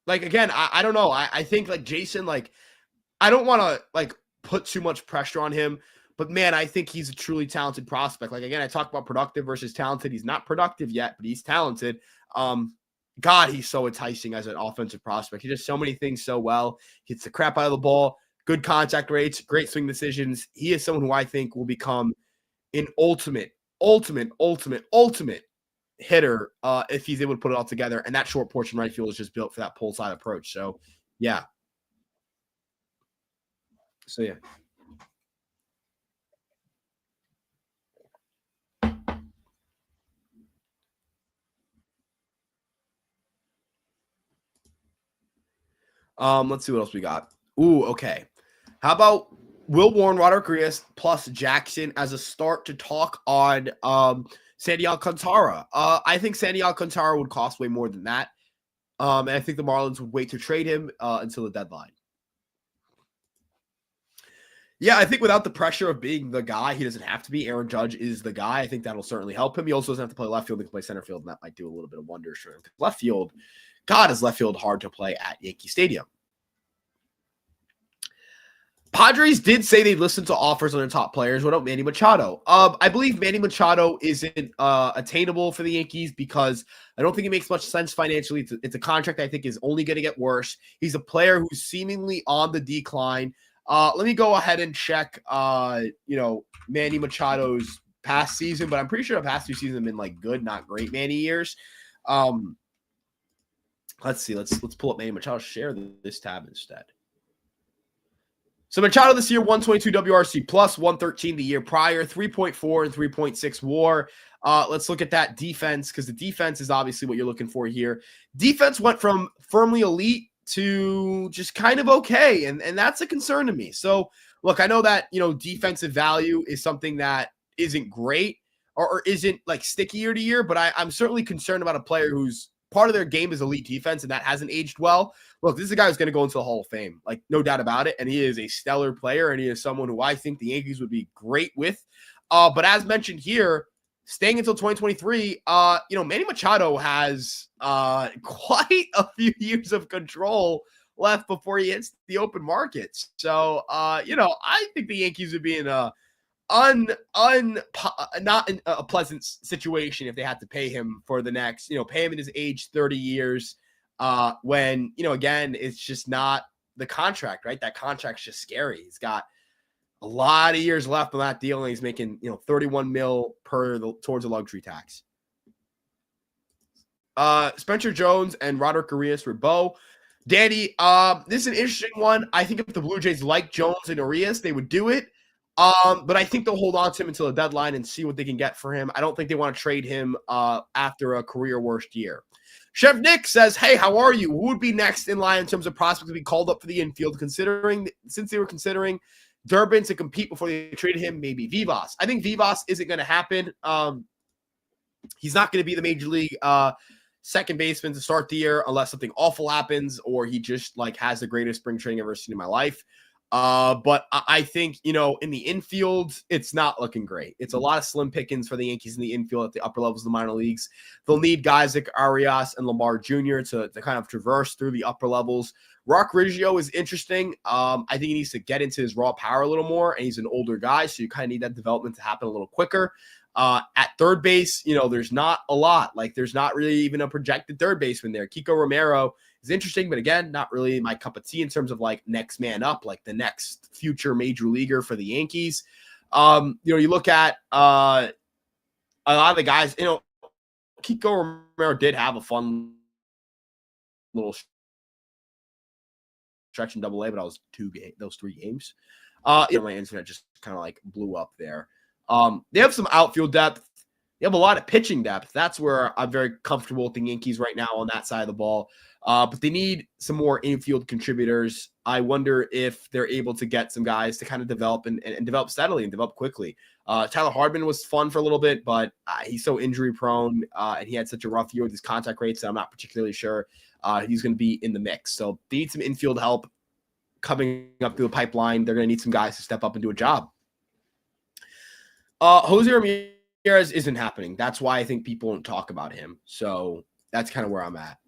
like again, I don't know. I think like Jason, like I don't want to like put too much pressure on him, but man, I think he's a truly talented prospect. Like again, I talk about productive versus talented. He's not productive yet, but he's talented. God, he's so enticing as an offensive prospect. He does so many things so well. He hits the crap out of the ball, good contact rates, great swing decisions. He is someone who I think will become an ultimate hitter if he's able to put it all together. And that short portion right field is just built for that pull side approach. So yeah. So yeah. Let's see what else we got. Ooh, okay. How about Will Warren, Rodriguez plus Jackson as a start to talk on Sandy Alcantara? I think Sandy Alcantara would cost way more than that. And I think the Marlins would wait to trade him until the deadline. Yeah, I think without the pressure of being the guy, he doesn't have to be. Aaron Judge is the guy. I think that'll certainly help him. He also doesn't have to play left field. He can play center field, and that might do a little bit of wonders for him. Left field, God, is left field hard to play at Yankee Stadium. Padres did say they listened to offers on their top players. What about Manny Machado? I believe Manny Machado isn't attainable for the Yankees because I don't think it makes much sense financially. It's a contract I think is only going to get worse. He's a player who's seemingly on the decline. Let me go ahead and check, Manny Machado's past season, but I'm pretty sure the past 2 seasons have been like good, not great Manny years. Let's see. Let's pull up Manny Machado. Share this tab instead. So Machado this year, 122 WRC plus, 113 the year prior, 3.4 and 3.6 WAR. Let's look at that defense because the defense is obviously what you're looking for here. Defense went from firmly elite to just kind of okay, and that's a concern to me. So look, I know that defensive value is something that isn't great or isn't like sticky year to year, but I'm certainly concerned about a player who's part of their game is elite defense, and that hasn't aged well. Look, this is a guy who's going to go into the Hall of Fame, like no doubt about it, and he is a stellar player, and he is someone who I think the Yankees would be great with. But as mentioned here, staying until 2023, Manny Machado has quite a few years of control left before he hits the open markets. So, I think the Yankees would be in a not in a pleasant situation if they had to pay him for the next, pay him in his age 30 years when, again, it's just not the contract, right? That contract's just scary. He's got a lot of years left on that deal, and he's making, 31 mil towards a luxury tax. Spencer Jones and Roderick Arias for Bo. Danny, this is an interesting one. I think if the Blue Jays like Jones and Arias, they would do it. But I think they'll hold on to him until the deadline and see what they can get for him. I don't think they want to trade him after a career worst year. Chef Nick says, hey, how are you? Who would be next in line in terms of prospects to be called up for the infield, since they were considering Durbin to compete before they traded him? Maybe Vivas. I think Vivas isn't going to happen. He's not going to be the major league second baseman to start the year unless something awful happens or he just like has the greatest spring training I've ever seen in my life. But I think, in the infield, it's not looking great. It's a lot of slim pickings for the Yankees in the infield at the upper levels of the minor leagues. They'll need guys like Arias and Lamar Jr. to kind of traverse through the upper levels. Rock Riggio is interesting. I think he needs to get into his raw power a little more, and he's an older guy, so you kind of need that development to happen a little quicker. At third base, there's not a lot. Like, there's not really even a projected third baseman there. Kiko Romero is interesting, but again, not really my cup of tea in terms of like next man up, like the next future major leaguer for the Yankees. You look at a lot of the guys, Kiko Romero did have a fun little stretch in Double A, but I was those 3 games. My internet just kind of like blew up there. They have some outfield depth. They have a lot of pitching depth. That's where I'm very comfortable with the Yankees right now on that side of the ball. But they need some more infield contributors. I wonder if they're able to get some guys to kind of develop and develop steadily and develop quickly. Tyler Hardman was fun for a little bit, but he's so injury prone and he had such a rough year with his contact rates that I'm not particularly sure he's going to be in the mix. So they need some infield help coming up through the pipeline. They're going to need some guys to step up and do a job. Jose Ramirez isn't happening. That's why I think people don't talk about him. So that's kind of where I'm at.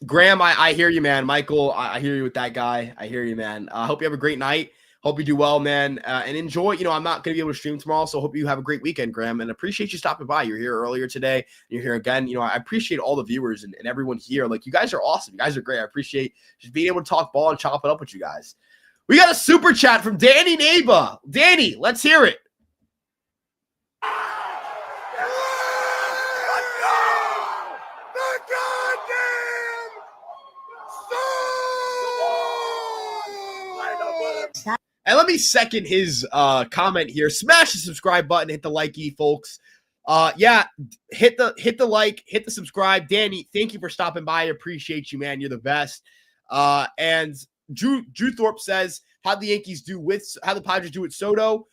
Graham, I hear you, man. Michael, I hear you with that guy. I hear you, man. I hope you have a great night. Hope you do well, man. And enjoy. I'm not going to be able to stream tomorrow, so hope you have a great weekend, Graham. And appreciate you stopping by. You're here earlier today. You're here again. I appreciate all the viewers and everyone here. Like, you guys are awesome. You guys are great. I appreciate just being able to talk ball and chop it up with you guys. We got a super chat from Danny Neighbor. Danny, let's hear it. And let me second his comment here. Smash the subscribe button, hit the likey, folks. Yeah, hit the like, hit the subscribe. Danny, thank you for stopping by. I appreciate you, man. You're the best. And Drew Thorpe says, how the Padres do with Soto.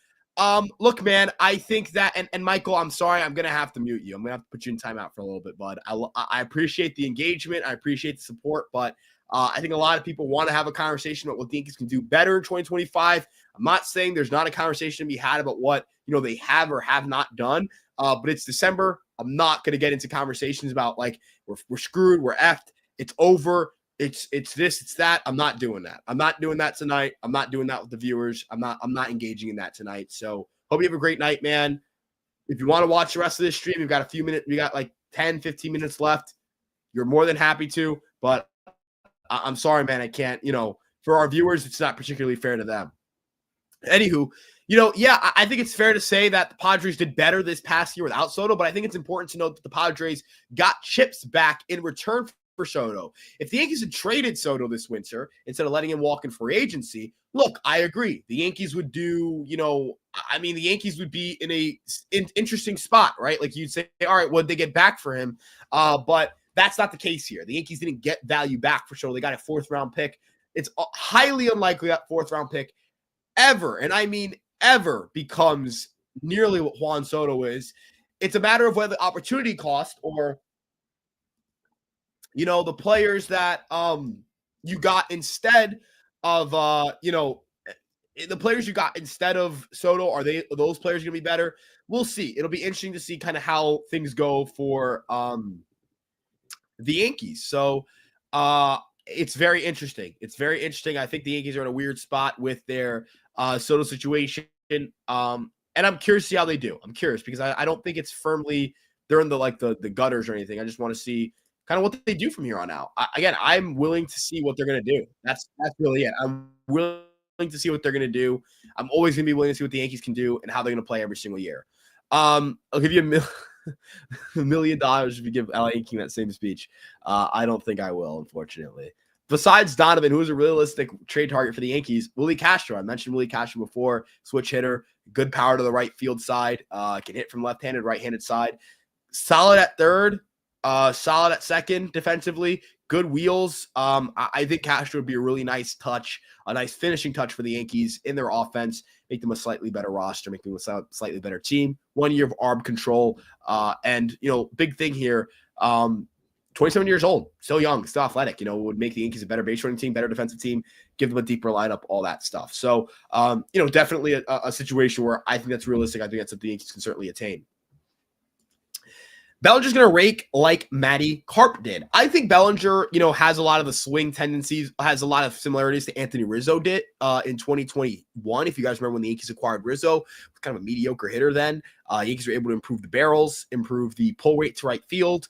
Look, man, I think that, and Michael, I'm sorry, I'm gonna have to mute you. I'm gonna have to put you in timeout for a little bit, bud. I appreciate the engagement, I appreciate the support, but I think a lot of people want to have a conversation about what the Yankees can do better in 2025. I'm not saying there's not a conversation to be had about what they have or have not done, but it's December. I'm not gonna get into conversations about like we're screwed, we're effed, it's over. It's this, it's that. I'm not doing that. I'm not doing that tonight. I'm not doing that with the viewers. I'm not engaging in that tonight. So hope you have a great night, man. If you want to watch the rest of this stream, we've got a few minutes. We got like 10, 15 minutes left. You're more than happy to, but I'm sorry, man. I can't, for our viewers, it's not particularly fair to them. Anywho, yeah, I think it's fair to say that the Padres did better this past year without Soto, but I think it's important to note that the Padres got chips back in return for Soto. If the Yankees had traded Soto this winter instead of letting him walk in free agency, look, I agree. The Yankees would do, the Yankees would be in a interesting spot, right? Like you'd say, all right, what'd they get back for him? But that's not the case here. The Yankees didn't get value back for Soto. They got a 4th round pick. It's highly unlikely that 4th round pick ever, and I mean ever, becomes nearly what Juan Soto is. It's a matter of whether opportunity cost or the players that you got instead of the players you got instead of Soto, are those players going to be better? We'll see. It'll be interesting to see kind of how things go for the Yankees. So it's very interesting. It's very interesting. I think the Yankees are in a weird spot with their Soto situation. And I'm curious to see how they do. I'm curious because I don't think it's firmly they're in the gutters or anything. I just want to see kind of what they do from here on out. I'm willing to see what they're going to do. That's really it. I'm willing to see what they're going to do. I'm always going to be willing to see what the Yankees can do and how they're going to play every single year. I'll give you $1 million if you give LA King that same speech. I don't think I will, unfortunately. Besides Donovan, who is a realistic trade target for the Yankees, Willie Castro. I mentioned Willie Castro before. Switch hitter, good power to the right field side. Can hit from left-handed, right-handed side. Solid at third. Solid at second defensively, good wheels. I think Castro would be a really nice touch, a nice finishing touch for the Yankees in their offense, make them a slightly better roster, make them a slightly better team. 1 year of arm control. And big thing here, 27 years old, still young, still athletic, would make the Yankees a better base running team, better defensive team, give them a deeper lineup, all that stuff. So, definitely a situation where I think that's realistic. I think that's what the Yankees can certainly attain. Bellinger's going to rake like Matty Carp did. I think Bellinger, has a lot of the swing tendencies, has a lot of similarities to Anthony Rizzo did in 2021. If you guys remember when the Yankees acquired Rizzo, kind of a mediocre hitter then. Yankees were able to improve the barrels, improve the pull rate to right field.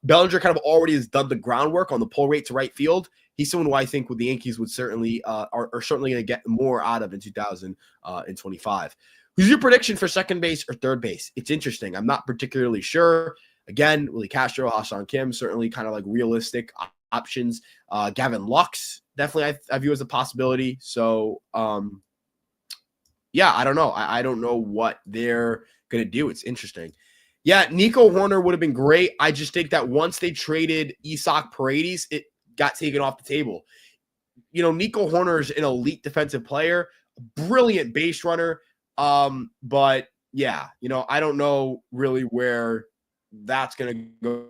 Bellinger kind of already has done the groundwork on the pull rate to right field. He's someone who I think with the Yankees would certainly are certainly going to get more out of in 2025. Who's your prediction for second base or third base? It's interesting. I'm not particularly sure. Again, Willie Castro, Ha-Seong Kim, certainly kind of like realistic options. Gavin Lux, definitely I view as a possibility. So, yeah, I don't know. I don't know what they're going to do. It's interesting. Yeah, Nico Horner would have been great. I just think that once they traded Isak Paredes, it got taken off the table. Nico Horner is an elite defensive player, brilliant base runner. But yeah, I don't know really where that's going to go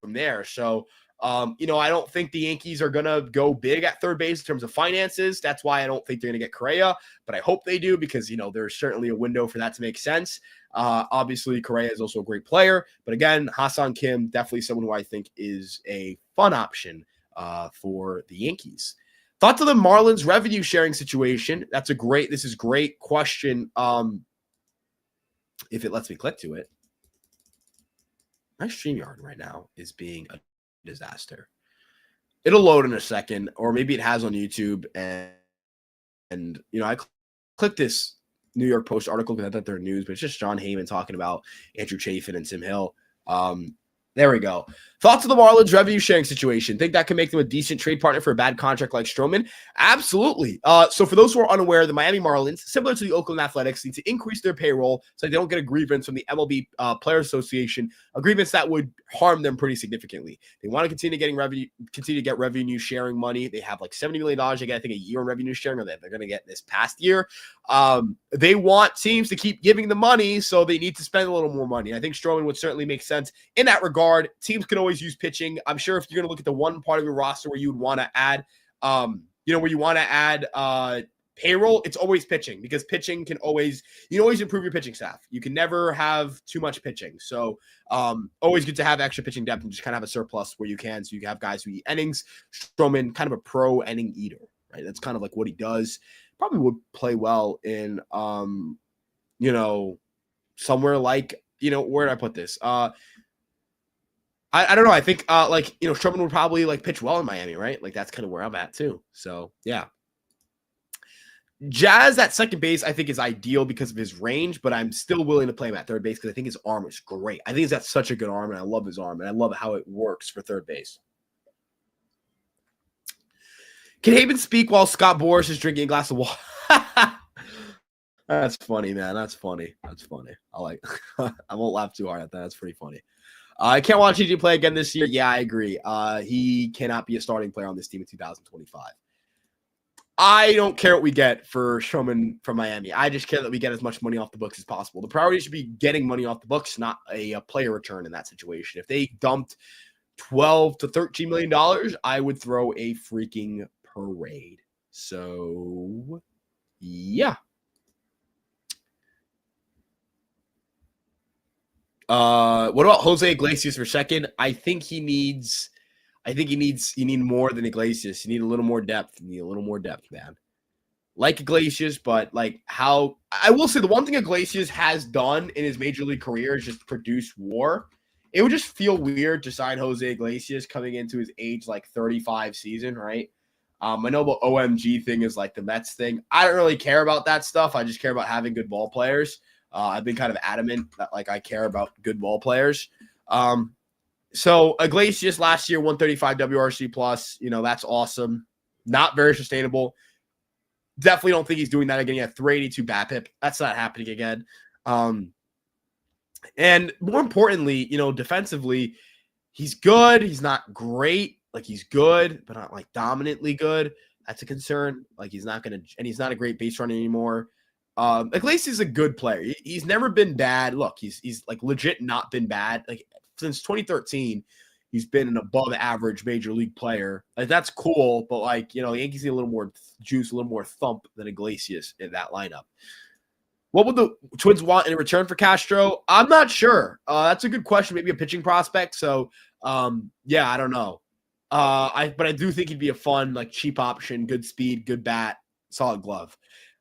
from there. So, I don't think the Yankees are going to go big at third base in terms of finances. That's why I don't think they're going to get Correa, but I hope they do because, there's certainly a window for that to make sense. Obviously, Correa is also a great player, but again, Hassan Kim, definitely someone who I think is a fun option for the Yankees. Thoughts of the Marlins revenue sharing situation? This is great question. If it lets me click to it. My StreamYard right now is being a disaster. It'll load in a second, or maybe it has on YouTube. And I clicked this New York Post article because I thought they're news, but it's just John Heyman talking about Andrew Chafin and Tim Hill. There we go. Thoughts of the Marlins revenue sharing situation? Think that can make them a decent trade partner for a bad contract like Stroman? Absolutely. So for those who are unaware, the Miami Marlins, similar to the Oakland Athletics, need to increase their payroll so they don't get a grievance from the MLB Players Association, a grievance that would harm them pretty significantly. They want to continue to get revenue sharing money. They have like $70 million, they get, I think, a year in revenue sharing, or they're going to get this past year. They want teams to keep giving the money, so they need to spend a little more money. I think Stroman would certainly make sense in that regard. Teams can always use pitching. I'm sure if you're going to look at the one part of your roster where you would want to add, payroll, it's always pitching, because pitching you can always improve your pitching staff. You can never have too much pitching. So always good to have extra pitching depth and just kind of have a surplus where you can. So you can have guys who eat innings. Stroman, kind of a pro inning eater, right? That's kind of like what he does. Probably would play well in, somewhere like, where did I put this? I don't know. I think Stroman would probably pitch well in Miami, right? Like that's kind of where I'm at too. So yeah. Jazz at second base, I think, is ideal because of his range, but I'm still willing to play him at third base because I think his arm is great. I think he's got such a good arm, and I love his arm, and I love how it works for third base. Can Haven speak while Scott Boras is drinking a glass of water? That's funny, man. That's funny. I won't laugh too hard at that. That's pretty funny. I can't watch TJ play again this year. Yeah, I agree. He cannot be a starting player on this team in 2025. I don't care what we get for Stroman from Miami. I just care that we get as much money off the books as possible. The priority should be getting money off the books, not a player return in that situation. If they dumped $12 to $13 million, I would throw a freaking parade. So, yeah. What about Jose Iglesias for second? I think you need more than Iglesias. You need a little more depth. Man. Like Iglesias, but I will say the one thing Iglesias has done in his major league career is just produce WAR. It would just feel weird to sign Jose Iglesias coming into his age 35 season, right? I know the OMG thing is the Mets thing. I don't really care about that stuff. I just care about having good ball players. I've been kind of adamant that I care about good ball players. So Iglesias last year 135 WRC plus. That's awesome. Not very sustainable. Definitely don't think he's doing that again. He had 382 BABIP. That's not happening again. And more importantly, defensively, he's good. He's not great. He's good, but not dominantly good. That's a concern. He's not a great base runner anymore. Iglesias is a good player. He's never been bad. Look, he's legit not been bad. Since 2013, he's been an above average major league player. That's cool, but the Yankees need a little more juice, a little more thump than Iglesias in that lineup. What would the Twins want in return for Castro? I'm not sure. That's a good question. Maybe a pitching prospect. So, yeah, I don't know. But I do think he'd be a fun, cheap option, good speed, good bat, solid glove.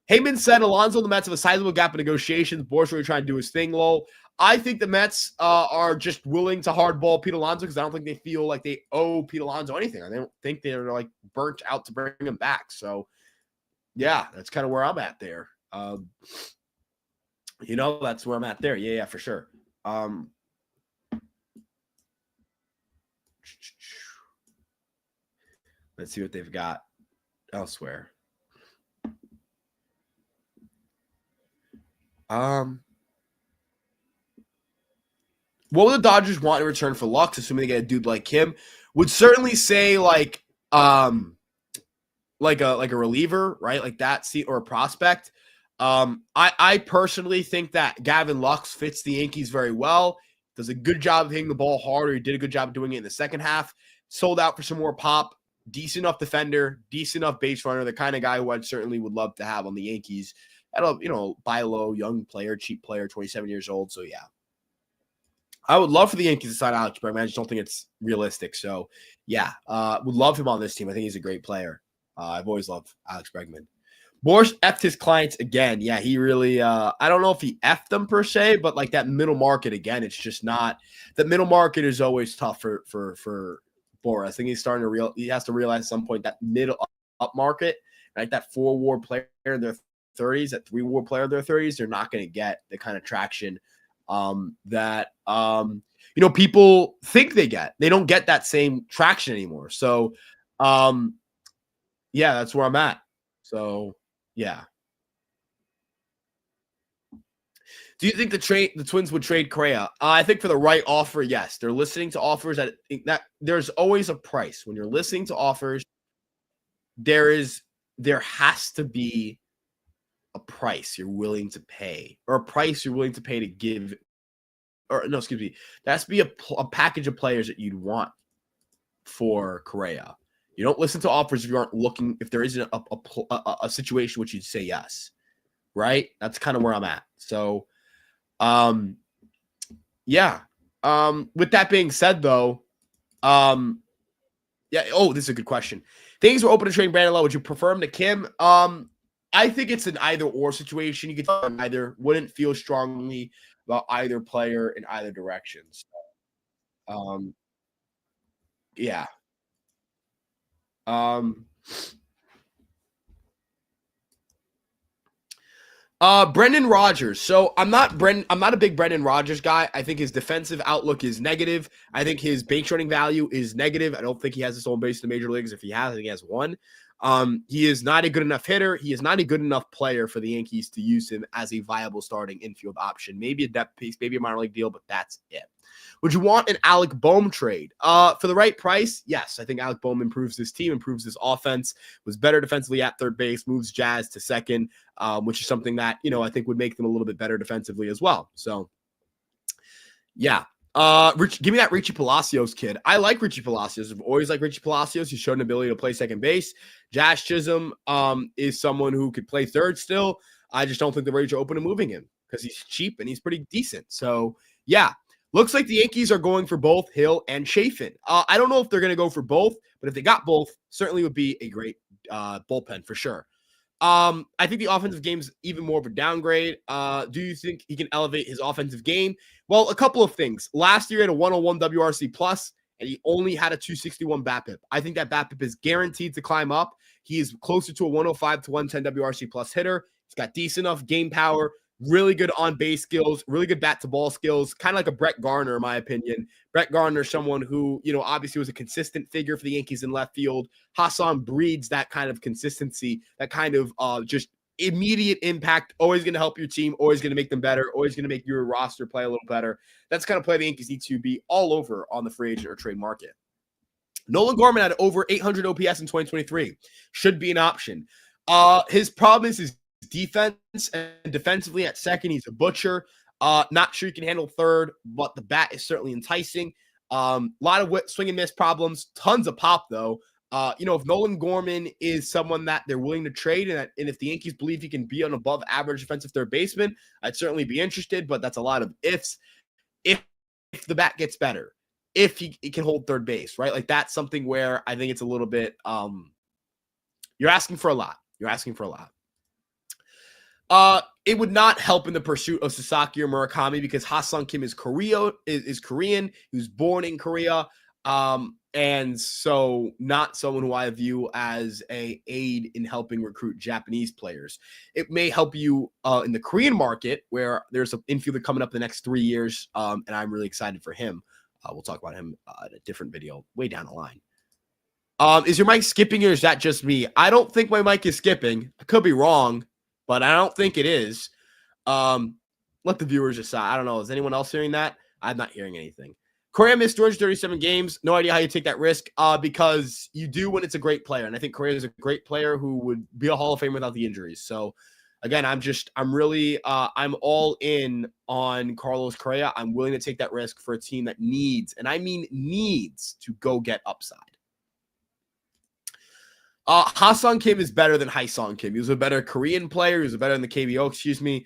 Heyman said Alonso and the Mets have a sizable gap in negotiations. Boras really trying to do his thing, lol. I think the Mets are just willing to hardball Pete Alonso because I don't think they feel like they owe Pete Alonso anything. I don't think they're burnt out to bring him back. So, yeah, that's kind of where I'm at there. That's where I'm at there. Yeah, for sure. Let's see what they've got elsewhere. Um, what would the Dodgers want in return for Lux, assuming they get a dude like him? Would certainly say like a reliever, right? Like that seat or a prospect. I personally think that Gavin Lux fits the Yankees very well. Does a good job of hitting the ball hard, or he did a good job of doing it in the second half. Sold out for some more pop. Decent enough defender, decent enough base runner, the kind of guy who I certainly would love to have on the Yankees. At a buy low, young player, cheap player, 27 years old. So yeah, I would love for the Yankees to sign Alex Bregman. I just don't think it's realistic. So yeah, would love him on this team. I think he's a great player. I've always loved Alex Bregman. Boris effed his clients again. Yeah, he really, I don't know if he effed them per se, but like that middle market again, it's just not, the middle market is always tough for Boris. I think he's starting to he has to realize at some point that middle up market, right? That 4-WAR player in their 30s, that 3-WAR player in their 30s, they're not going to get the kind of traction that people think they get. They don't get that same traction anymore. So yeah, that's where I'm at. So yeah. Do you think the Twins would trade Correa? I think for the right offer, yes. They're listening to offers that there's always a price. When you're listening to offers, there has to be a price you're willing to pay, or a price you're willing to pay to give, or no, excuse me. There has to be a package of players that you'd want for Correa. You don't listen to offers if you aren't looking, if there isn't a situation which you'd say yes, right? That's kind of where I'm at. So, yeah. With that being said, though, yeah. Oh, this is a good question. Things were open to trading Brandon Lowe. Would you prefer him to Kim? I think it's an either or situation. You could either. Wouldn't feel strongly about either player in either direction. So, yeah. Brendan Rodgers. So I'm not a big Brendan Rodgers guy. I think his defensive outlook is negative. I think his base running value is negative. I don't think he has his own base in the major leagues. If he has, I think he has one. He is not a good enough hitter. He is not a good enough player for the Yankees to use him as a viable starting infield option. Maybe a depth piece, maybe a minor league deal, but that's it. Would you want an Alec Bohm trade? For the right price, yes. I think Alec Bohm improves this team, improves this offense, was better defensively at third base, moves Jazz to second, which is something that, I think would make them a little bit better defensively as well. So, yeah. Give me that Richie Palacios kid. I like Richie Palacios. I've always liked Richie Palacios. He's shown an ability to play second base. Jazz Chisholm is someone who could play third still. I just don't think the Rays are open to moving him because he's cheap and he's pretty decent. So, yeah. Looks like the Yankees are going for both Hill and Chafin. I don't know if they're going to go for both, but if they got both, certainly would be a great bullpen for sure. I think the offensive game's even more of a downgrade. Do you think he can elevate his offensive game? Well, a couple of things. Last year he had a 101 WRC plus, and he only had a 261 BABIP. I think that BABIP is guaranteed to climb up. He is closer to a 105 to 110 WRC plus hitter. He's got decent enough game power. Really good on-base skills, really good bat-to-ball skills, kind of like a Brett Garner, in my opinion. Brett Garner, someone who, obviously was a consistent figure for the Yankees in left field. Hassan breeds that kind of consistency, that kind of just immediate impact, always going to help your team, always going to make them better, always going to make your roster play a little better. That's kind of play the Yankees need to be all over on the free agent or trade market. Nolan Gorman had over 800 OPS in 2023. Should be an option. His problem is his defense, and defensively at second, he's a butcher. Not sure he can handle third, but the bat is certainly enticing. A lot of swing and miss problems, tons of pop though. If Nolan Gorman is someone that they're willing to trade, and if the Yankees believe he can be an above average defensive third baseman, I'd certainly be interested, but that's a lot of ifs. If the bat gets better, if he can hold third base, right? Like that's something where I think it's a little bit, you're asking for a lot. It would not help in the pursuit of Sasaki or Murakami because Ha-Sung Kim is Korean. He was born in Korea. And so not someone who I view as a aid in helping recruit Japanese players. It may help you in the Korean market where there's an infielder coming up the next 3 years. And I'm really excited for him. We'll talk about him in a different video way down the line. Is your mic skipping or is that just me? I don't think my mic is skipping. I could be wrong, but I don't think it is. let the viewers decide. I don't know. Is anyone else hearing that? I'm not hearing anything. Correa missed 237 games. No idea how you take that risk because you do when it's a great player. And I think Correa is a great player who would be a Hall of Fame without the injuries. So, again, I'm all in on Carlos Correa. I'm willing to take that risk for a team that needs, and I mean needs, to go get upside. Ha-Seong Kim is better than Hae-Sung Kim. He was a better Korean player. He was better in the KBO, excuse me.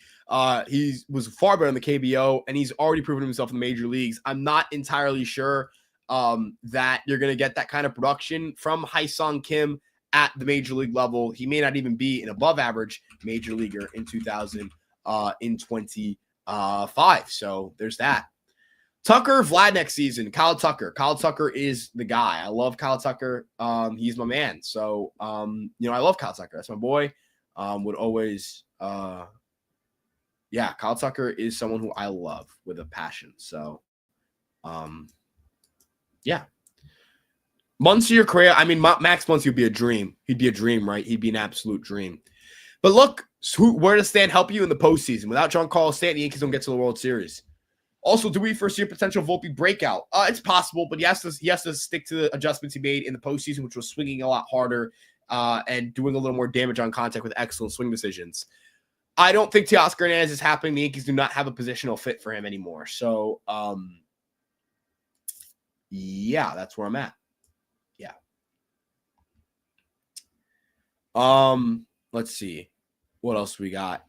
He was far better in the KBO, and he's already proven himself in the major leagues. I'm not entirely sure that you're going to get that kind of production from Hae-Sung Kim at the major league level. He may not even be an above average major leaguer in 2025. So there's that. Tucker, Vlad next season. Kyle Tucker. Kyle Tucker is the guy. I love Kyle Tucker. He's my man. So, I love Kyle Tucker. That's my boy. Would always, Kyle Tucker is someone who I love with a passion. So, Muncy or Correa. I mean, Max Muncy would be a dream. He'd be a dream, right? He'd be an absolute dream. But look, where does Stan help you in the postseason? Without Giancarlo Stanton, the Yankees don't get to the World Series. Also, do we foresee a potential Volpe breakout? It's possible, but he has to stick to the adjustments he made in the postseason, which was swinging a lot harder and doing a little more damage on contact with excellent swing decisions. I don't think Teoscar Hernandez is happening. The Yankees do not have a positional fit for him anymore. So, that's where I'm at. Yeah. Let's see. What else we got?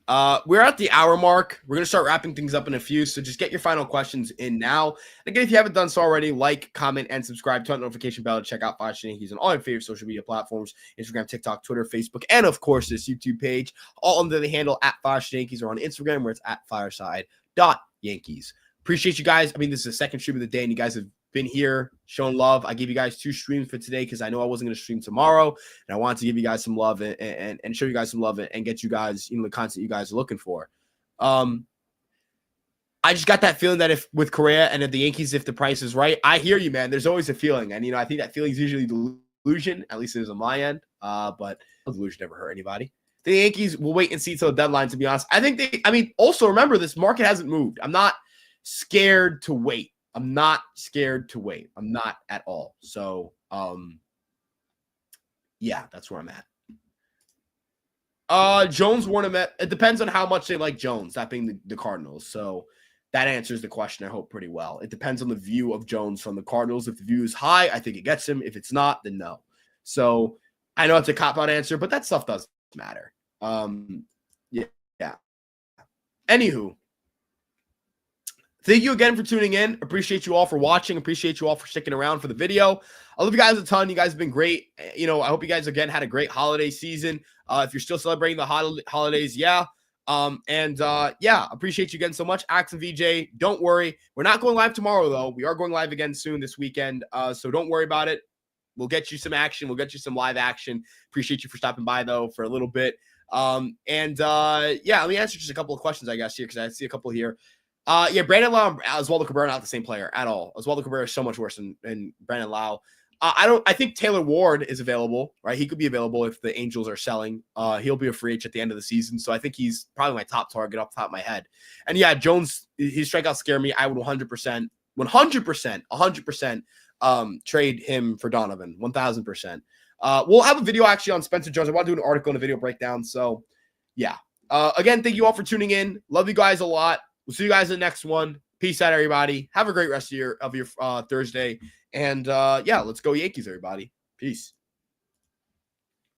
We're at the hour mark. We're going to start wrapping things up in a few, so just get your final questions in now. And again, if you haven't done so already, like, comment, and subscribe. Turn on the notification bell to check out Fireside Yankees on all your favorite social media platforms: Instagram, TikTok, Twitter, Facebook, and of course this YouTube page, all under the handle at Fireside Yankees, or on Instagram where it's at fireside.yankees. Appreciate you guys. I mean, this is the second stream of the day, and you guys have been here, showing love. I gave you guys 2 streams for today because I know I wasn't going to stream tomorrow, and I wanted to give you guys some love and show you guys some love and get you guys, the content you guys are looking for. I just got that feeling that if with Correa and if the Yankees, if the price is right, I hear you, man. There's always a feeling, and I think that feeling is usually delusion. At least it is on my end. But delusion never hurt anybody. The Yankees will wait and see till the deadline. To be honest, also remember, this market hasn't moved. I'm not scared to wait. I'm not at all. So, that's where I'm at. Jones, Warner, it depends on how much they like Jones, that being the Cardinals. So that answers the question, I hope, pretty well. It depends on the view of Jones from the Cardinals. If the view is high, I think it gets him. If it's not, then no. So I know it's a cop-out answer, but that stuff does matter. Anywho. Thank you again for tuning in. Appreciate you all for watching. Appreciate you all for sticking around for the video. I love you guys a ton. You guys have been great. I hope you guys, again, had a great holiday season. If you're still celebrating the holidays, appreciate you again so much. Ax and VJ, don't worry. We're not going live tomorrow, though. We are going live again soon this weekend, so don't worry about it. We'll get you some action. We'll get you some live action. Appreciate you for stopping by, though, for a little bit. Let me answer just a couple of questions, I guess, here, because I see a couple here. Brandon Lau and Oswaldo Cabrera are not the same player at all. Oswaldo Cabrera is so much worse than Brandon Lau. I think Taylor Ward is available, right? He could be available if the Angels are selling. He'll be a free agent at the end of the season. So I think he's probably my top target off the top of my head. And Jones, his strikeouts scare me. I would 100% trade him for Donovan, 1,000%. We'll have a video actually on Spencer Jones. I want to do an article and a video breakdown. So again, thank you all for tuning in. Love you guys a lot. We'll see you guys in the next one. Peace out, everybody. Have a great rest of your Thursday. And let's go Yankees, everybody. Peace.